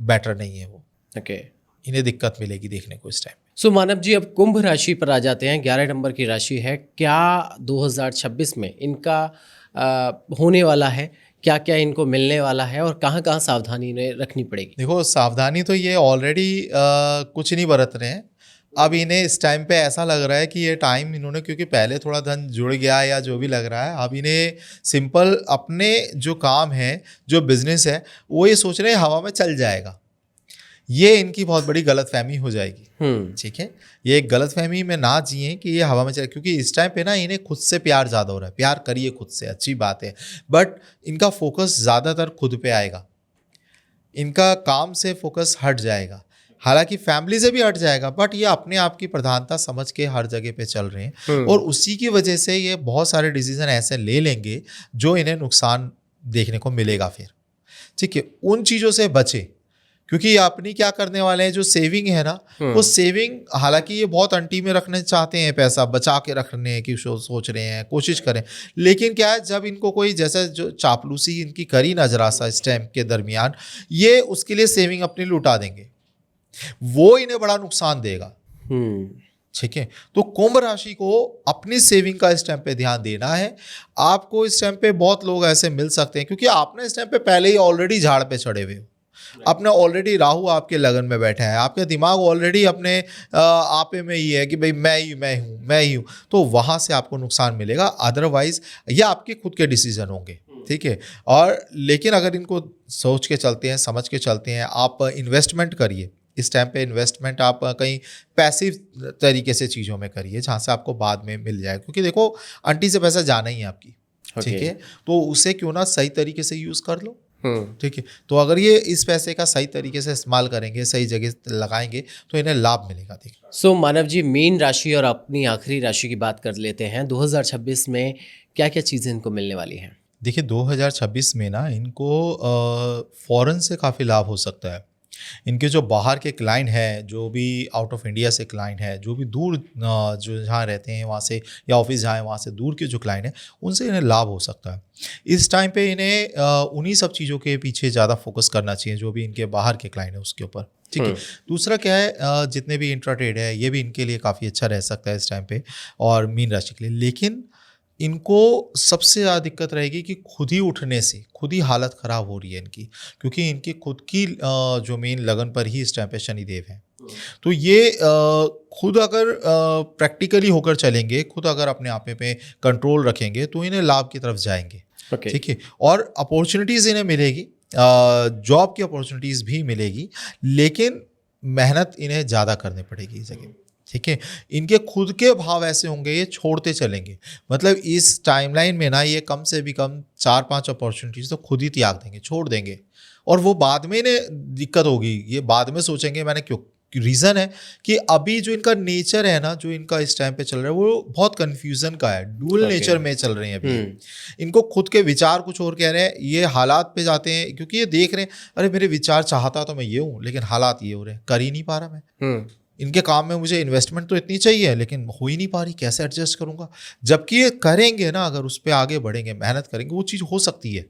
बेटर नहीं है वो, ओके, इन्हें दिक्कत मिलेगी देखने को इस टाइम। सो मानव जी, अब कुंभ राशि पर आ जाते हैं। 11 नंबर की राशि है। क्या 2026 में इनका होने वाला है? क्या क्या इनको मिलने वाला है और कहाँ कहाँ सावधानी इन्हें रखनी पड़ेगी? देखो, सावधानी तो ये ऑलरेडी कुछ नहीं बरत रहे हैं। अब इन्हें इस टाइम पे ऐसा लग रहा है कि ये टाइम इन्होंने, क्योंकि पहले थोड़ा धन जुड़ गया या जो भी लग रहा है, अब इन्हें सिंपल अपने जो काम है, जो बिजनेस है, वो ये सोच रहे हैं हवा में चल जाएगा। ये इनकी बहुत बड़ी गलतफहमी हो जाएगी, ठीक है। ये एक गलतफहमी में ना जिए कि ये हवा में चले, क्योंकि इस टाइम पे ना इन्हें खुद से प्यार ज़्यादा हो रहा है। प्यार करिए खुद से, अच्छी बात है, बट इनका फोकस ज़्यादातर खुद पे आएगा, इनका काम से फोकस हट जाएगा। हालांकि फैमिली से भी हट जाएगा, बट ये अपने आप की प्रधानता समझ के हर जगह पे चल रहे हैं, और उसी की वजह से ये बहुत सारे डिसीजन ऐसे ले लेंगे जो इन्हें नुकसान देखने को मिलेगा फिर, ठीक है। उन चीज़ों से बचे, क्योंकि अपनी क्या करने वाले हैं, जो सेविंग है ना, वो सेविंग हालांकि ये बहुत अंटी में रखना चाहते हैं, पैसा बचा के रखने की सोच रहे हैं, कोशिश करें, लेकिन क्या है, जब इनको कोई जैसे जो चापलूसी इनकी करी ना जरा सा इस टाइम के दरमियान, ये उसके लिए सेविंग अपनी लुटा देंगे, वो इन्हें बड़ा नुकसान देगा, ठीक है। तो कुंभ राशि को अपनी सेविंग का इस टाइम पे ध्यान देना है। आपको इस टाइम पे बहुत लोग ऐसे मिल सकते हैं, क्योंकि आपने इस टाइम पे पहले ही ऑलरेडी झाड़ पे चढ़े हुए हो, अपने ऑलरेडी राहु आपके लगन में बैठा है, आपका दिमाग ऑलरेडी अपने आपे में ही है कि भाई मैं ही हूँ, तो वहाँ से आपको नुकसान मिलेगा। अदरवाइज ये आपके खुद के डिसीजन होंगे, ठीक है। और लेकिन अगर इनको सोच के चलते हैं, समझ के चलते हैं, आप इन्वेस्टमेंट करिए इस टाइम पे। इन्वेस्टमेंट आप कहीं पैसिव तरीके से चीज़ों में करिए जहाँ से आपको बाद में मिल जाए, क्योंकि देखो आंटी से पैसा जाना ही है आपकी, ठीक है, तो उसे क्यों ना सही तरीके से यूज़ कर लो, ठीक है। तो अगर ये इस पैसे का सही तरीके से इस्तेमाल करेंगे, सही जगह लगाएंगे, तो इन्हें लाभ मिलेगा। देखिए सो मानव जी, मीन राशि और अपनी आखिरी राशि की बात कर लेते हैं। 2026 में क्या क्या चीज़ें इनको मिलने वाली हैं? देखिए 2026 में ना इनको फॉरेन से काफ़ी लाभ हो सकता है। इनके जो बाहर के क्लाइंट हैं, जो भी आउट ऑफ इंडिया से क्लाइंट है, जो भी दूर जो जहाँ रहते हैं वहाँ से, या ऑफिस जहाँ है वहाँ से दूर के जो क्लाइंट हैं, उनसे इन्हें लाभ हो सकता है। इस टाइम पे इन्हें उन्हीं सब चीज़ों के पीछे ज़्यादा फोकस करना चाहिए जो भी इनके बाहर के क्लाइंट है उसके ऊपर, ठीक है। दूसरा क्या है, जितने भी इंट्रा ट्रेड है ये भी इनके लिए काफ़ी अच्छा रह सकता है इस टाइम पे, और मीन राशि के लिए। लेकिन इनको सबसे ज़्यादा दिक्कत रहेगी कि खुद ही उठने से खुद ही हालत ख़राब हो रही है इनकी, क्योंकि इनकी खुद की जो मेन लगन पर ही इस टाइम पे शनिदेव हैं। तो ये खुद अगर प्रैक्टिकली होकर चलेंगे, खुद अगर अपने आप पे कंट्रोल रखेंगे, तो इन्हें लाभ की तरफ जाएंगे, ठीक है। और अपॉर्चुनिटीज़ इन्हें मिलेगी, जॉब की अपॉर्चुनिटीज़ भी मिलेगी, लेकिन मेहनत इन्हें ज़्यादा करनी पड़ेगी इस जगह, ठीक है। इनके खुद के भाव ऐसे होंगे, ये छोड़ते चलेंगे। मतलब इस टाइमलाइन में ना ये कम से भी कम 4-5 अपॉर्चुनिटीज़ तो खुद ही त्याग देंगे, छोड़ देंगे, और वो बाद में इन्हें दिक्कत होगी। ये बाद में सोचेंगे मैंने क्यों। रीज़न है कि अभी जो इनका नेचर है ना, जो इनका इस टाइम पे चल रहा है, वो बहुत कन्फ्यूज़न का है, डुअल नेचर में चल रहे हैं अभी। इनको खुद के विचार कुछ और कह रहे हैं, ये हालात पे जाते हैं, क्योंकि ये देख रहे हैं अरे मेरे विचार चाहता तो मैं ये हूँ, लेकिन हालात ये हो रहे हैं, कर ही नहीं पा रहा मैं। इनके काम में मुझे इन्वेस्टमेंट तो इतनी चाहिए, लेकिन हो ही नहीं पा रही, कैसे एडजस्ट करूंगा। जबकि ये करेंगे ना, अगर उस पर आगे बढ़ेंगे, मेहनत करेंगे, वो चीज़ हो सकती है।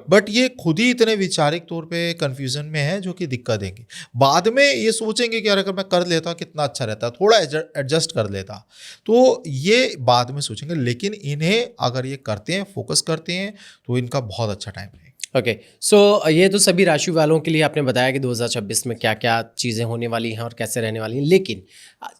बट ये खुद ही इतने वैचारिक तौर पे कन्फ्यूजन में है, जो कि दिक्कत देंगे। बाद में ये सोचेंगे कि अगर मैं कर लेता कितना अच्छा रहता, थोड़ा एडजस्ट कर लेता, तो ये बाद में सोचेंगे। लेकिन इन्हें अगर ये करते हैं, फोकस करते हैं, तो इनका बहुत अच्छा टाइम है। ओके, सो ये तो सभी राशि वालों के लिए आपने बताया कि 2026 में क्या क्या चीज़ें होने वाली हैं और कैसे रहने वाली हैं। लेकिन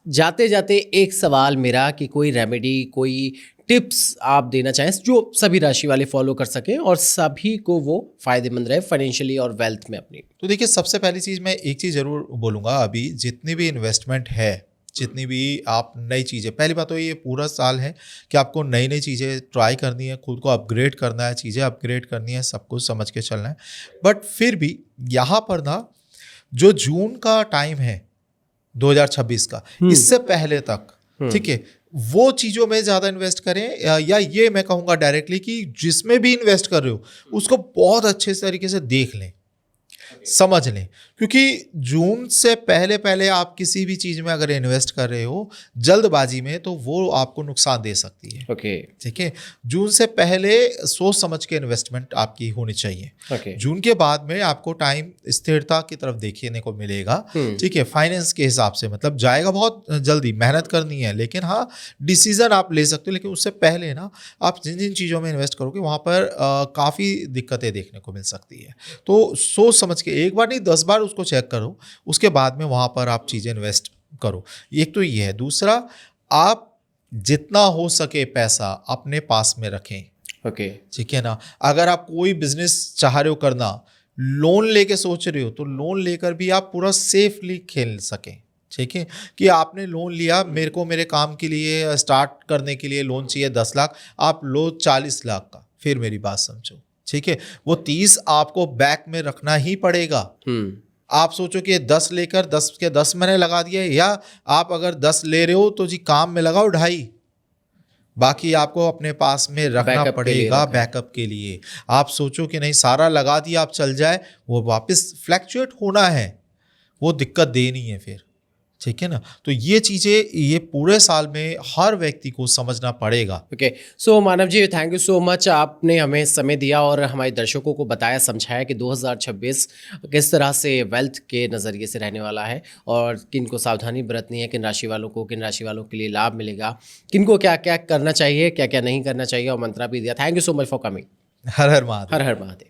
जाते जाते एक सवाल मेरा कि कोई रेमेडी, कोई टिप्स आप देना चाहें जो सभी राशि वाले फॉलो कर सकें और सभी को वो फ़ायदेमंद रहे फाइनेंशियली और वेल्थ में अपनी। तो देखिए सबसे पहली चीज़ मैं एक चीज़ ज़रूर बोलूँगा, अभी जितनी भी इन्वेस्टमेंट है, जितनी भी आप नई चीज़ें, पहली बात तो ये पूरा साल है कि आपको नई नई चीज़ें ट्राई करनी है, खुद को अपग्रेड करना है, चीज़ें अपग्रेड करनी है, सब कुछ समझ के चलना है। बट फिर भी यहाँ पर ना, जो जून का टाइम है 2026 का, इससे पहले तक, ठीक है, वो चीज़ों में ज़्यादा इन्वेस्ट करें, या ये मैं कहूँगा डायरेक्टली कि जिसमें भी इन्वेस्ट कर रहे हो उसको बहुत अच्छे तरीके से देख लें, समझ लें। क्योंकि जून से पहले पहले आप किसी भी चीज़ में अगर इन्वेस्ट कर रहे हो जल्दबाजी में, तो वो आपको नुकसान दे सकती है। ओके, ठीक है। जून से पहले सोच समझ के इन्वेस्टमेंट आपकी होनी चाहिए। ओके, जून के बाद में आपको टाइम स्थिरता की तरफ देखने को मिलेगा, ठीक है, फाइनेंस के हिसाब से। मतलब जाएगा बहुत जल्दी, मेहनत करनी है, लेकिन हाँ डिसीजन आप ले सकते हो। लेकिन उससे पहले ना, आप जिन जिन चीज़ों में इन्वेस्ट करोगे वहाँ पर काफ़ी दिक्कतें देखने को मिल सकती है। तो सोच समझ के, एक बार नहीं 10 बार उसको चेक करो, उसके बाद में वहाँ पर आप चीज़ें इन्वेस्ट करो। एक तो ये है। दूसरा, आप जितना हो सके पैसा अपने पास में रखें, ओके, ठीक है ना। अगर आप कोई बिजनेस चाह रहे हो करना, लोन लेके सोच रहे हो, तो लोन लेकर भी आप पूरा सेफली खेल सकें, ठीक है। कि आपने लोन लिया, मेरे को मेरे काम के लिए, स्टार्ट करने के लिए लोन चाहिए 10 लाख, आप लो 40 लाख का, फिर मेरी बात समझो, ठीक है। वो 30 आपको बैक में रखना ही पड़ेगा। आप सोचो कि 10 लेकर 10 के 10 मैंने लगा दिया, या आप अगर 10 ले रहे हो तो जी काम में लगाओ 2.5, बाकी आपको अपने पास में रखना पड़ेगा बैकअप के लिए। आप सोचो कि नहीं सारा लगा दिया आप चल जाए, वो वापस फ्लैक्चुएट होना है, वो दिक्कत देनी है फिर, ठीक है ना। तो ये चीज़ें ये पूरे साल में हर व्यक्ति को समझना पड़ेगा। Okay, so Manav ji, thank you so much. आपने हमें समय दिया और हमारे दर्शकों को बताया, समझाया कि 2026 किस तरह से वेल्थ के नज़रिए से रहने वाला है और किन को सावधानी बरतनी है, किन राशि वालों को, किन राशि वालों के लिए लाभ मिलेगा, किन को क्या क्या करना चाहिए, क्या क्या नहीं करना चाहिए, और मंत्रा भी दिया। Thank you so much for coming. Her her Mahadev. Her her Mahadev.